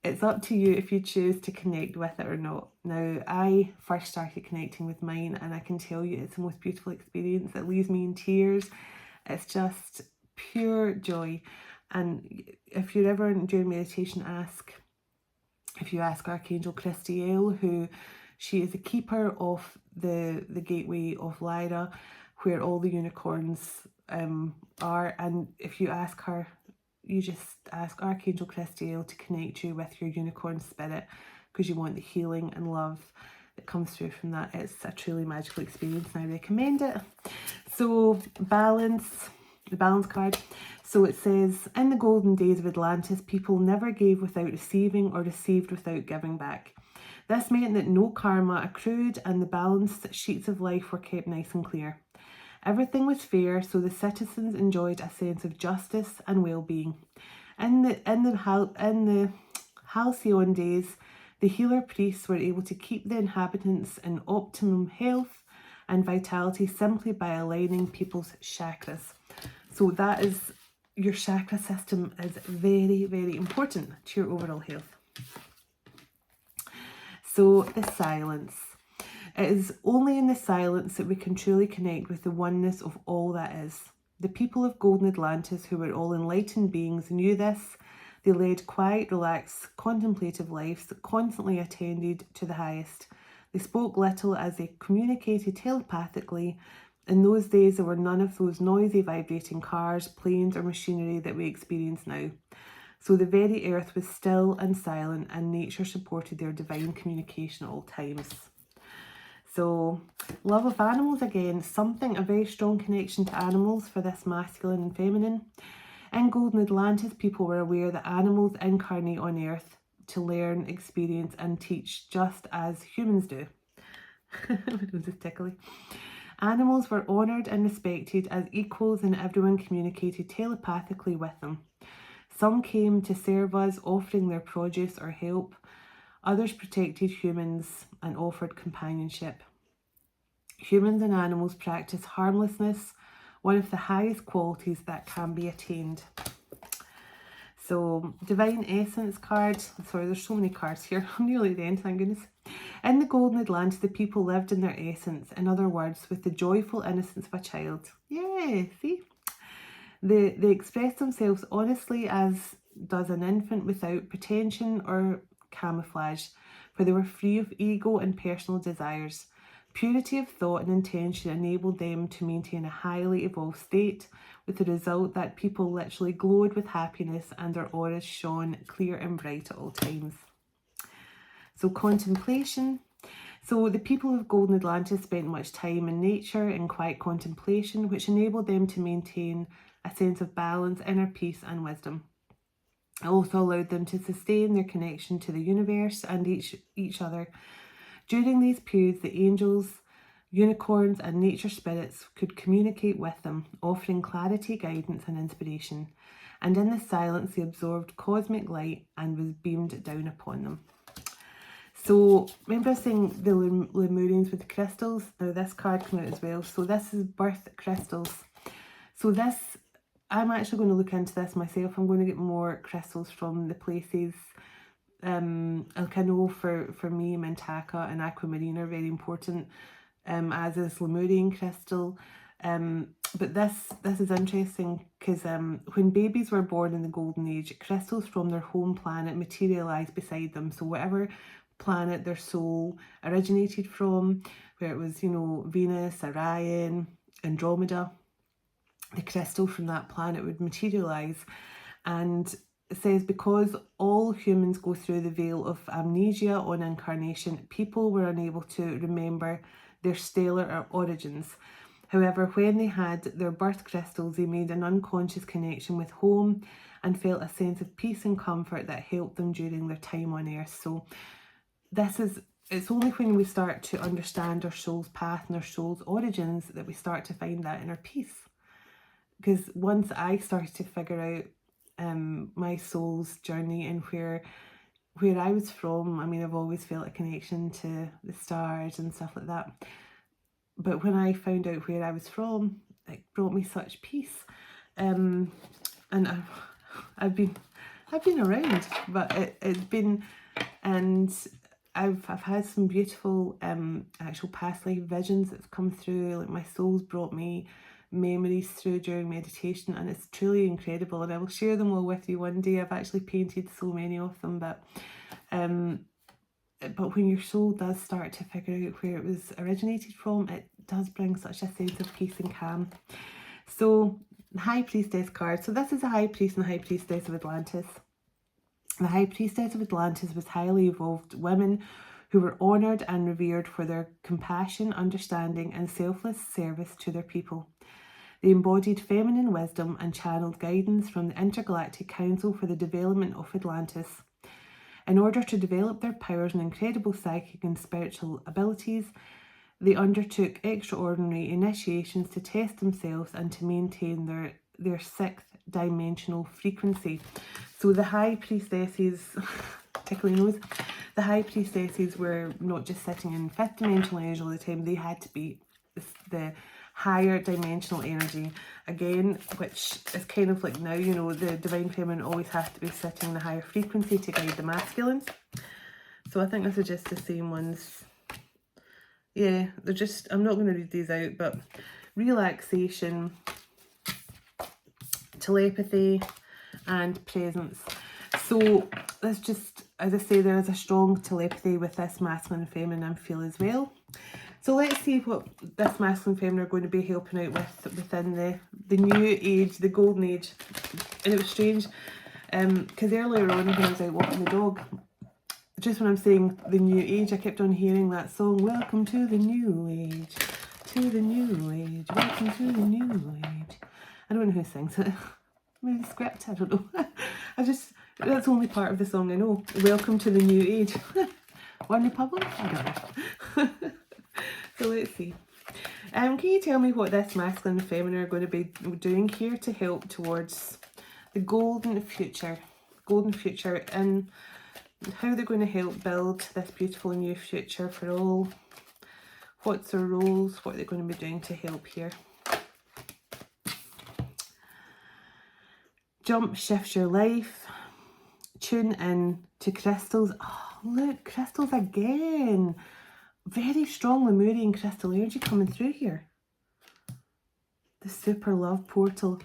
It's up to you if you choose to connect with it or not. Now, I first started connecting with mine, and I can tell you it's the most beautiful experience. It leaves me in tears. It's just pure joy. And if you're ever doing meditation, if you ask Archangel Christiel, who she is the keeper of the gateway of Lyra, where all the unicorns are, and if you ask her, you just ask Archangel Christiel to connect you with your unicorn spirit, because you want the healing and love that comes through from that. It's a truly magical experience, and I recommend it. So balance, the balance card. So it says, in the golden days of Atlantis, people never gave without receiving or received without giving back. This meant that no karma accrued and the balanced sheets of life were kept nice and clear. Everything was fair, so the citizens enjoyed a sense of justice and well-being. In the halcyon days, the healer priests were able to keep the inhabitants in optimum health and vitality simply by aligning people's chakras. So that is, your chakra system is very, very important to your overall health. So the silence. It is only in the silence that we can truly connect with the oneness of all that is. The people of Golden Atlantis, who were all enlightened beings, knew this. They led quiet, relaxed, contemplative lives that constantly attended to the highest. They spoke little as they communicated telepathically. In those days, there were none of those noisy, vibrating cars, planes, or machinery that we experience now. So the very earth was still and silent, and nature supported their divine communication at all times. So, love of animals again, a very strong connection to animals for this masculine and feminine. In Golden Atlantis, people were aware that animals incarnate on Earth to learn, experience and teach just as humans do. It was just tickly. Animals were honoured and respected as equals, and everyone communicated telepathically with them. Some came to serve us, offering their produce or help. Others protected humans and offered companionship. Humans and animals practice harmlessness, one of the highest qualities that can be attained. So, Divine Essence card. Sorry, there's so many cards here. I'm nearly at the end, thank goodness. In the Golden Atlantis, the people lived in their essence. In other words, with the joyful innocence of a child. Yeah, see? They express themselves honestly, as does an infant, without pretension or camouflage, for they were free of ego and personal desires. Purity of thought and intention enabled them to maintain a highly evolved state, with the result that people literally glowed with happiness and their auras shone clear and bright at all times. So contemplation. So the people of Golden Atlantis spent much time in nature in quiet contemplation, which enabled them to maintain a sense of balance, inner peace and wisdom. It also allowed them to sustain their connection to the universe and each other. During these periods, the angels, unicorns and nature spirits could communicate with them, offering clarity, guidance and inspiration. And in the silence, they absorbed cosmic light and was beamed down upon them. So remember I was saying the Lemurians with the crystals? Now this card came out as well. So this is birth crystals. So this, I'm actually going to look into this myself. I'm going to get more crystals from the places. Like I know for me, Mintaka and aquamarine are very important, as is Lemurian crystal. But this is interesting because when babies were born in the Golden Age, crystals from their home planet materialised beside them. So whatever planet their soul originated from, where it was, you know, Venus, Orion, Andromeda, the crystal from that planet would materialise. And it says, because all humans go through the veil of amnesia on incarnation, people were unable to remember their stellar origins. However, when they had their birth crystals, they made an unconscious connection with home and felt a sense of peace and comfort that helped them during their time on Earth. So it's only when we start to understand our soul's path and our soul's origins that we start to find that inner peace. Because once I started to figure out my soul's journey and where I was from, I mean, I've always felt a connection to the stars and stuff like that. But when I found out where I was from, it brought me such peace. And I've been around, but it's been, and I've had some beautiful actual past life visions that's come through. Like my soul's brought me memories through during meditation, and it's truly incredible, and I will share them all with you one day. I've actually painted so many of them, but when your soul does start to figure out where it was originated from, it does bring such a sense of peace and calm. So the High Priestess card. So this is the High Priest and the High Priestess of Atlantis. The High Priestess of Atlantis was highly evolved women who were honoured and revered for their compassion, understanding and selfless service to their people. They embodied feminine wisdom and channeled guidance from the Intergalactic Council for the Development of Atlantis. In order to develop their powers and incredible psychic and spiritual abilities, they undertook extraordinary initiations to test themselves and to maintain their sixth dimensional frequency. So the High Priestesses, tickly nose, the High Priestesses were not just sitting in fifth dimensional energy all the time, they had to be the higher dimensional energy again, which is kind of like now, you know, the Divine Feminine always has to be sitting in the higher frequency to guide the masculine. So I think this is just the same ones. Yeah, they're just, I'm not going to read these out, but relaxation, telepathy and presence. So let's just, as I say, there is a strong telepathy with this masculine and feminine, I feel, as well. So let's see what this masculine and feminine are going to be helping out with within the new age, the golden age. And it was strange, because earlier on when I was out walking the dog, just when I'm saying the new age, I kept on hearing that song, welcome to the new age, to the new age, welcome to the new age. I don't know who sings it. Maybe the script, I don't know. That's the only part of the song I know. Welcome to the new age. One Republic? I don't know. So let's see. Can you tell me what this masculine and feminine are going to be doing here to help towards the golden future, and how they're going to help build this beautiful new future for all What's their roles? What are they going to be doing to help here? Jump, shift your life. Tune in to crystals. Oh, look, crystals again. Very strong Lemurian crystal energy coming through here. The super love portal.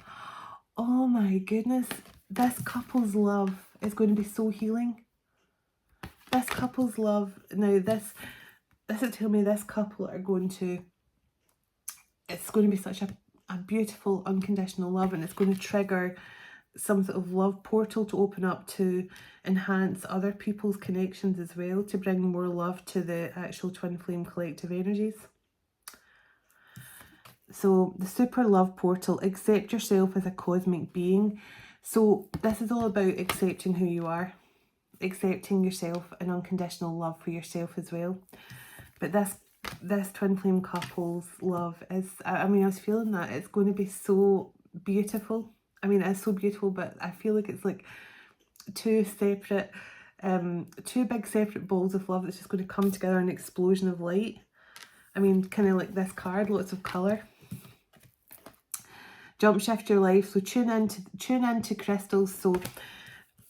Oh my goodness. This couple's love is going to be so healing. This couple's love. Now this is telling me this couple are going to, it's going to be such a beautiful unconditional love, and it's going to trigger some sort of love portal to open up to enhance other people's connections as well, to bring more love to the actual twin flame collective energies. So the super love portal, accept yourself as a cosmic being. So this is all about accepting who you are, accepting yourself, and unconditional love for yourself as well. But this twin flame couple's love is, I mean, I was feeling that it's going to be so beautiful. I mean, it's so beautiful, but I feel like it's like two separate, two big separate balls of love that's just going to come together in an explosion of light. I mean, kind of like this card, lots of colour. Jump, shift your life. So tune into crystals. So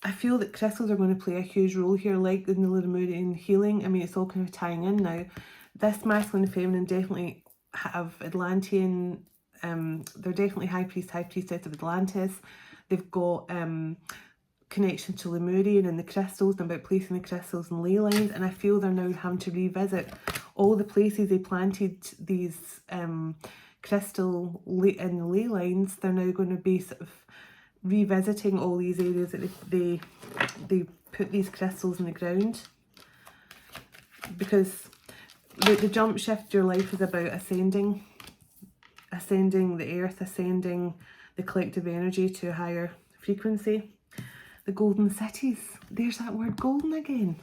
I feel that crystals are going to play a huge role here, like in the Lemurian healing. I mean, it's all kind of tying in now. This masculine and feminine definitely have Atlantean. They're definitely high priestess of Atlantis. They've got connection to Lemurian and the crystals, and about placing the crystals in ley lines. And I feel they're now having to revisit all the places they planted these crystal in the ley lines. They're now going to be sort of revisiting all these areas that they put these crystals in the ground, because the jump shift your life is about ascending the earth, ascending the collective energy to a higher frequency. The golden cities, there's that word golden again.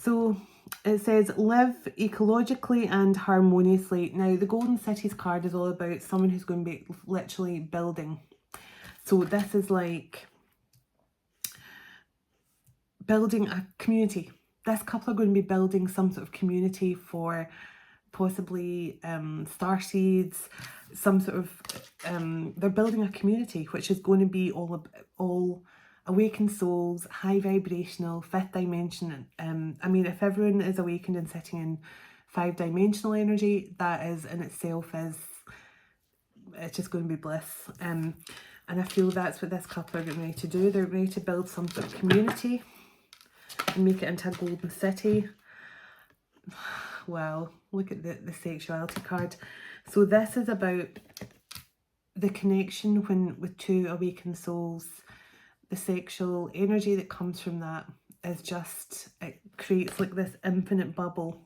So it says live ecologically and harmoniously. Now the golden cities card is all about someone who's going to be literally building. So this is like building a community. This couple are going to be building some sort of community for possibly starseeds, some sort of they're building a community which is going to be all awakened souls, high vibrational, fifth dimension. I mean, if everyone is awakened and sitting in 5-dimensional energy, that is in itself it's just going to be bliss. And I feel that's what this couple are getting ready to do. They're ready to build some sort of community and make it into a golden city. Wow, look at the sexuality card. So this is about the connection with two awakened souls. The sexual energy that comes from that is just, it creates like this infinite bubble,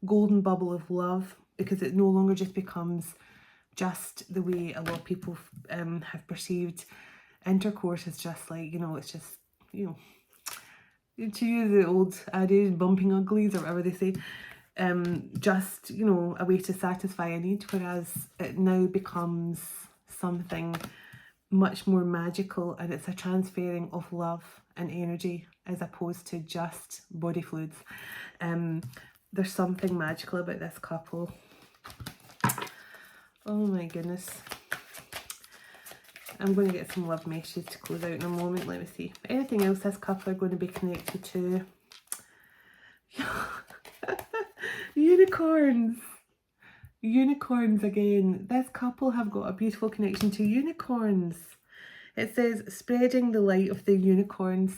golden bubble of love, because it no longer just becomes just the way a lot of people have perceived intercourse is just like, you know, it's just, you know, to use the old adage, bumping uglies or whatever they say, just, you know, a way to satisfy a need, whereas it now becomes something much more magical, and it's a transferring of love and energy as opposed to just body fluids. There's something magical about this couple. Oh my goodness. I'm going to get some love messages to close out in a moment. Let me see. Anything else this couple are going to be connected to? Unicorns. Unicorns again. This couple have got a beautiful connection to unicorns. It says spreading the light of the unicorns.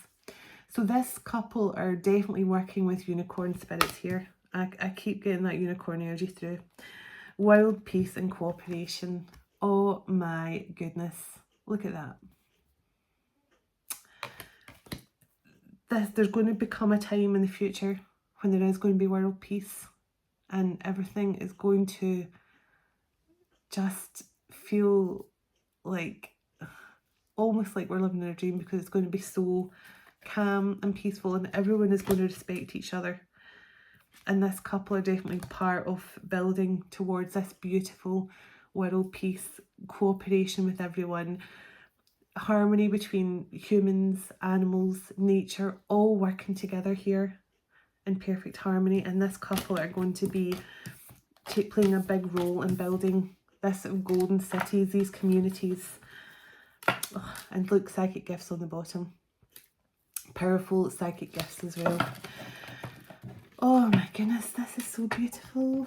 So this couple are definitely working with unicorn spirits here. I keep getting that unicorn energy through. World peace and cooperation. Oh my goodness. Look at that. There's going to become a time in the future when there is going to be world peace, and everything is going to just feel like, almost like we're living in a dream, because it's going to be so calm and peaceful, and everyone is going to respect each other. And this couple are definitely part of building towards this beautiful world peace, cooperation with everyone, harmony between humans, animals, nature, all working together here. in perfect harmony, and this couple are going to be playing a big role in building this sort of golden cities, these communities. Oh, and look, psychic gifts on the bottom. Powerful psychic gifts as well. Oh my goodness, this is so beautiful.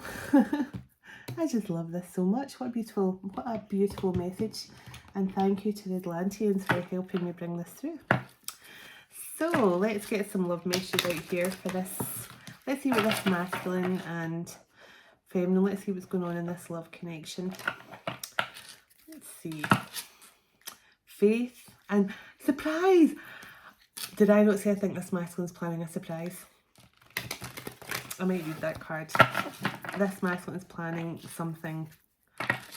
I just love this so much. What a beautiful message. And thank you to the Atlanteans for helping me bring this through. So let's get some love messages out here for this. Let's see what this masculine and feminine, let's see what's going on in this love connection. Let's see. Faith and surprise. Did I not say I think this masculine's planning a surprise? I might read that card. This masculine is planning something.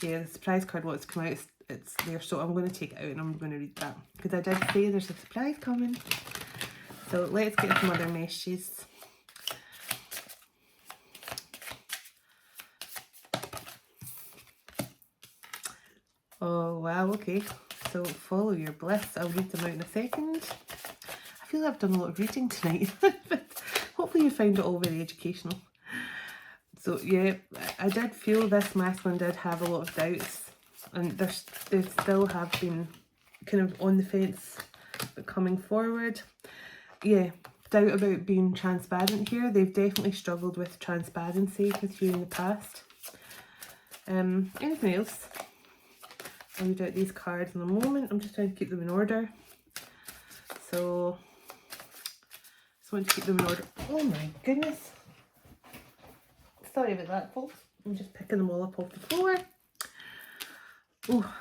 Yeah, the surprise card wants to come out. It's there, so I'm going to take it out and I'm going to read that. Because I did say there's a surprise coming. So let's get some other messages. Oh, wow, okay. So follow your bliss. I'll read them out in a second. I feel I've done a lot of reading tonight. But hopefully you found it all very educational. So yeah, I did feel this masculine did have a lot of doubts. And they still have been kind of on the fence, but coming forward. Yeah, doubt about being transparent here. They've definitely struggled with transparency with you in the past. Anything else? I'll read out these cards in a moment. I'm just trying to keep them in order. So, just want to keep them in order. Oh my goodness. Sorry about that, folks. I'm just picking them all up off the floor. Oh.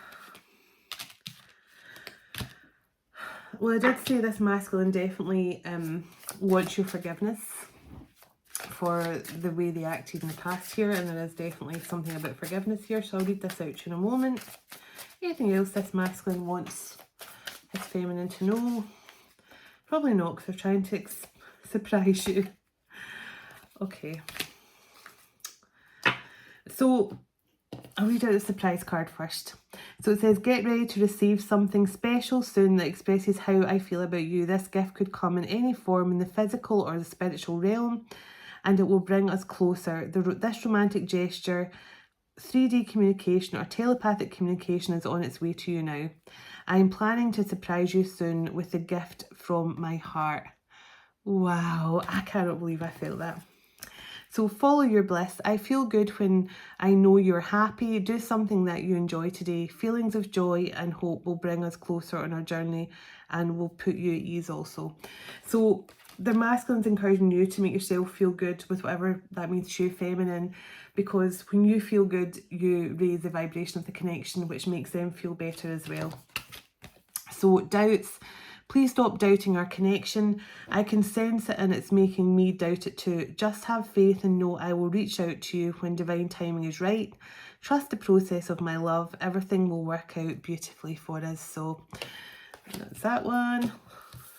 Well, I did say this masculine definitely wants your forgiveness for the way they acted in the past here, and there is definitely something about forgiveness here, so I'll read this out to you in a moment. Anything else this masculine wants his feminine to know? Probably not, because they're trying to surprise you. Okay. So, I'll read out the surprise card first. So it says, get ready to receive something special soon that expresses how I feel about you. This gift could come in any form in the physical or the spiritual realm, and it will bring us closer. This romantic gesture, 3D communication or telepathic communication, is on its way to you now. I am planning to surprise you soon with a gift from my heart. Wow, I cannot believe I felt that. So follow your bliss. I feel good when I know you're happy. Do something that you enjoy today. Feelings of joy and hope will bring us closer on our journey and will put you at ease also. So the masculine's encouraging you to make yourself feel good with whatever that means to you, feminine, because when you feel good, you raise the vibration of the connection, which makes them feel better as well. So doubts. Please stop doubting our connection. I can sense it and it's making me doubt it too. Just have faith and know I will reach out to you when divine timing is right. Trust the process of my love. Everything will work out beautifully for us. So that's that one.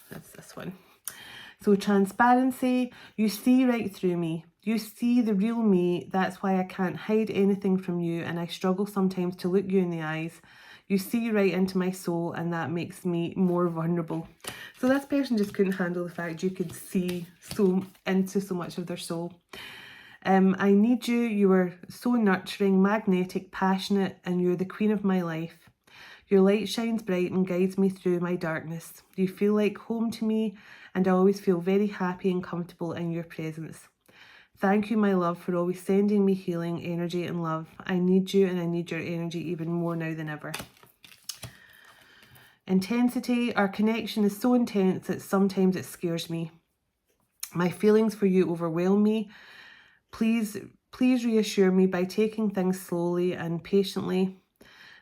That's this one. So transparency. You see right through me. You see the real me. That's why I can't hide anything from you, and I struggle sometimes to look you in the eyes. You see right into my soul, and that makes me more vulnerable. So this person just couldn't handle the fact you could see into so much of their soul. I need you. You are so nurturing, magnetic, passionate, and you're the queen of my life. Your light shines bright and guides me through my darkness. You feel like home to me, and I always feel very happy and comfortable in your presence. Thank you, my love, for always sending me healing, energy, and love. I need you, and I need your energy even more now than ever. Intensity. Our connection is so intense that sometimes it scares me. My feelings for you overwhelm me. Please reassure me by taking things slowly and patiently.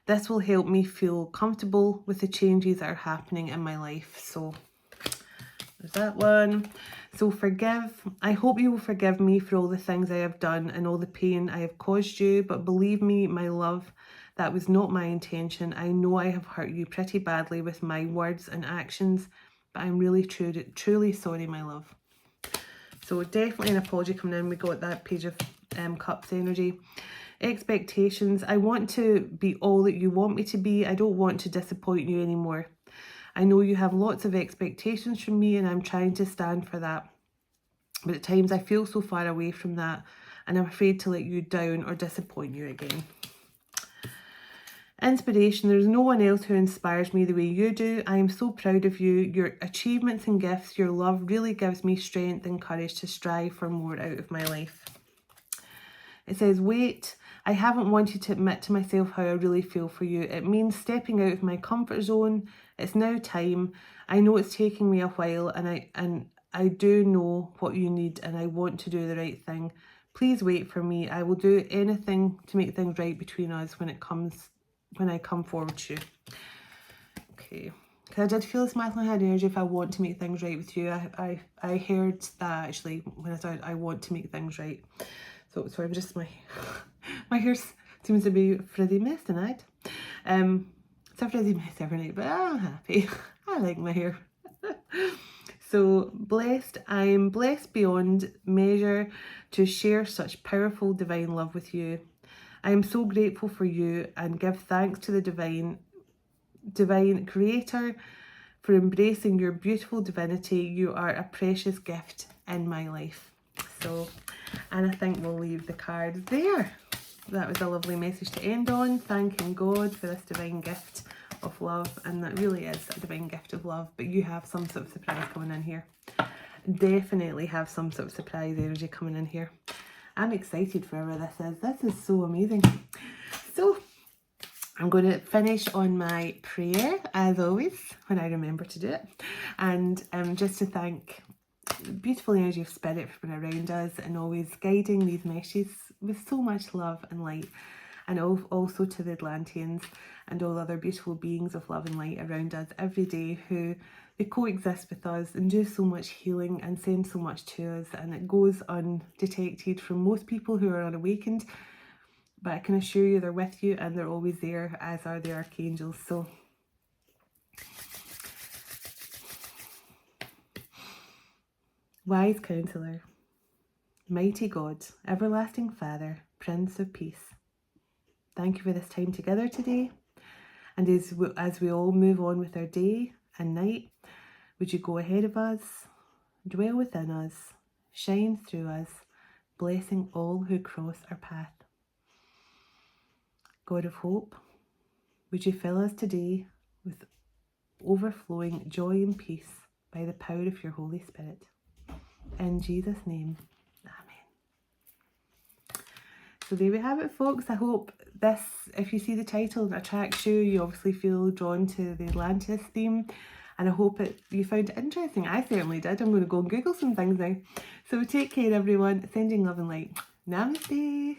This will help me feel comfortable with the changes that are happening in my life. So there's that one. So forgive. I hope you will forgive me for all the things I have done and all the pain I have caused you. But believe me, my love, that was not my intention. I know I have hurt you pretty badly with my words and actions, but I'm really truly sorry, my love. So definitely an apology coming in. We got that Page of Cups energy. Expectations. I want to be all that you want me to be. I don't want to disappoint you anymore. I know you have lots of expectations from me, and I'm trying to stand for that. But at times I feel so far away from that, and I'm afraid to let you down or disappoint you again. Inspiration. There's no one else who inspires me the way you do. I am so proud of you. Your achievements and gifts, your love really gives me strength and courage to strive for more out of my life. It says, wait, I haven't wanted to admit to myself how I really feel for you. It means stepping out of my comfort zone. It's now time. I know it's taking me a while, and I do know what you need, and I want to do the right thing. Please wait for me. I will do anything to make things right between us when I come forward to you. Okay. Because I did feel this masculine had energy if I want to make things right with you. I heard that actually when I started, I want to make things right. So sorry, I'm just my hair seems to be a frizzy mess tonight. It's a frizzy mess every night, but I'm happy. I like my hair. So blessed, I am blessed beyond measure to share such powerful divine love with you. I am so grateful for you and give thanks to the divine creator for embracing your beautiful divinity. You are a precious gift in my life. So, and I think we'll leave the cards there. That was a lovely message to end on, thanking God for this divine gift of love, and that really is a divine gift of love. But you have some sort of surprise coming in here. Definitely have some sort of surprise energy coming in here. I'm excited for whatever this is. This is so amazing. So I'm going to finish on my prayer, as always, when I remember to do it. And just to thank the beautiful energy of spirit for being around us and always guiding these messages with so much love and light. And also to the Atlanteans and all other beautiful beings of love and light around us every day who they coexist with us and do so much healing and send so much to us, and it goes undetected from most people who are unawakened, but I can assure you they're with you and they're always there, as are the archangels. So wise counselor, mighty God, everlasting Father, Prince of Peace, thank you for this time together today. And as we all move on with our day and night, would you go ahead of us, dwell within us, shine through us, blessing all who cross our path. God of hope, would you fill us today with overflowing joy and peace by the power of your Holy Spirit. In Jesus' name, amen. So there we have it, folks. I hope this, if you see the title and attracts you, you obviously feel drawn to the Atlantis theme. And I hope you found it interesting. I certainly did. I'm going to go and Google some things now. So take care, everyone. Sending love and light. Namaste.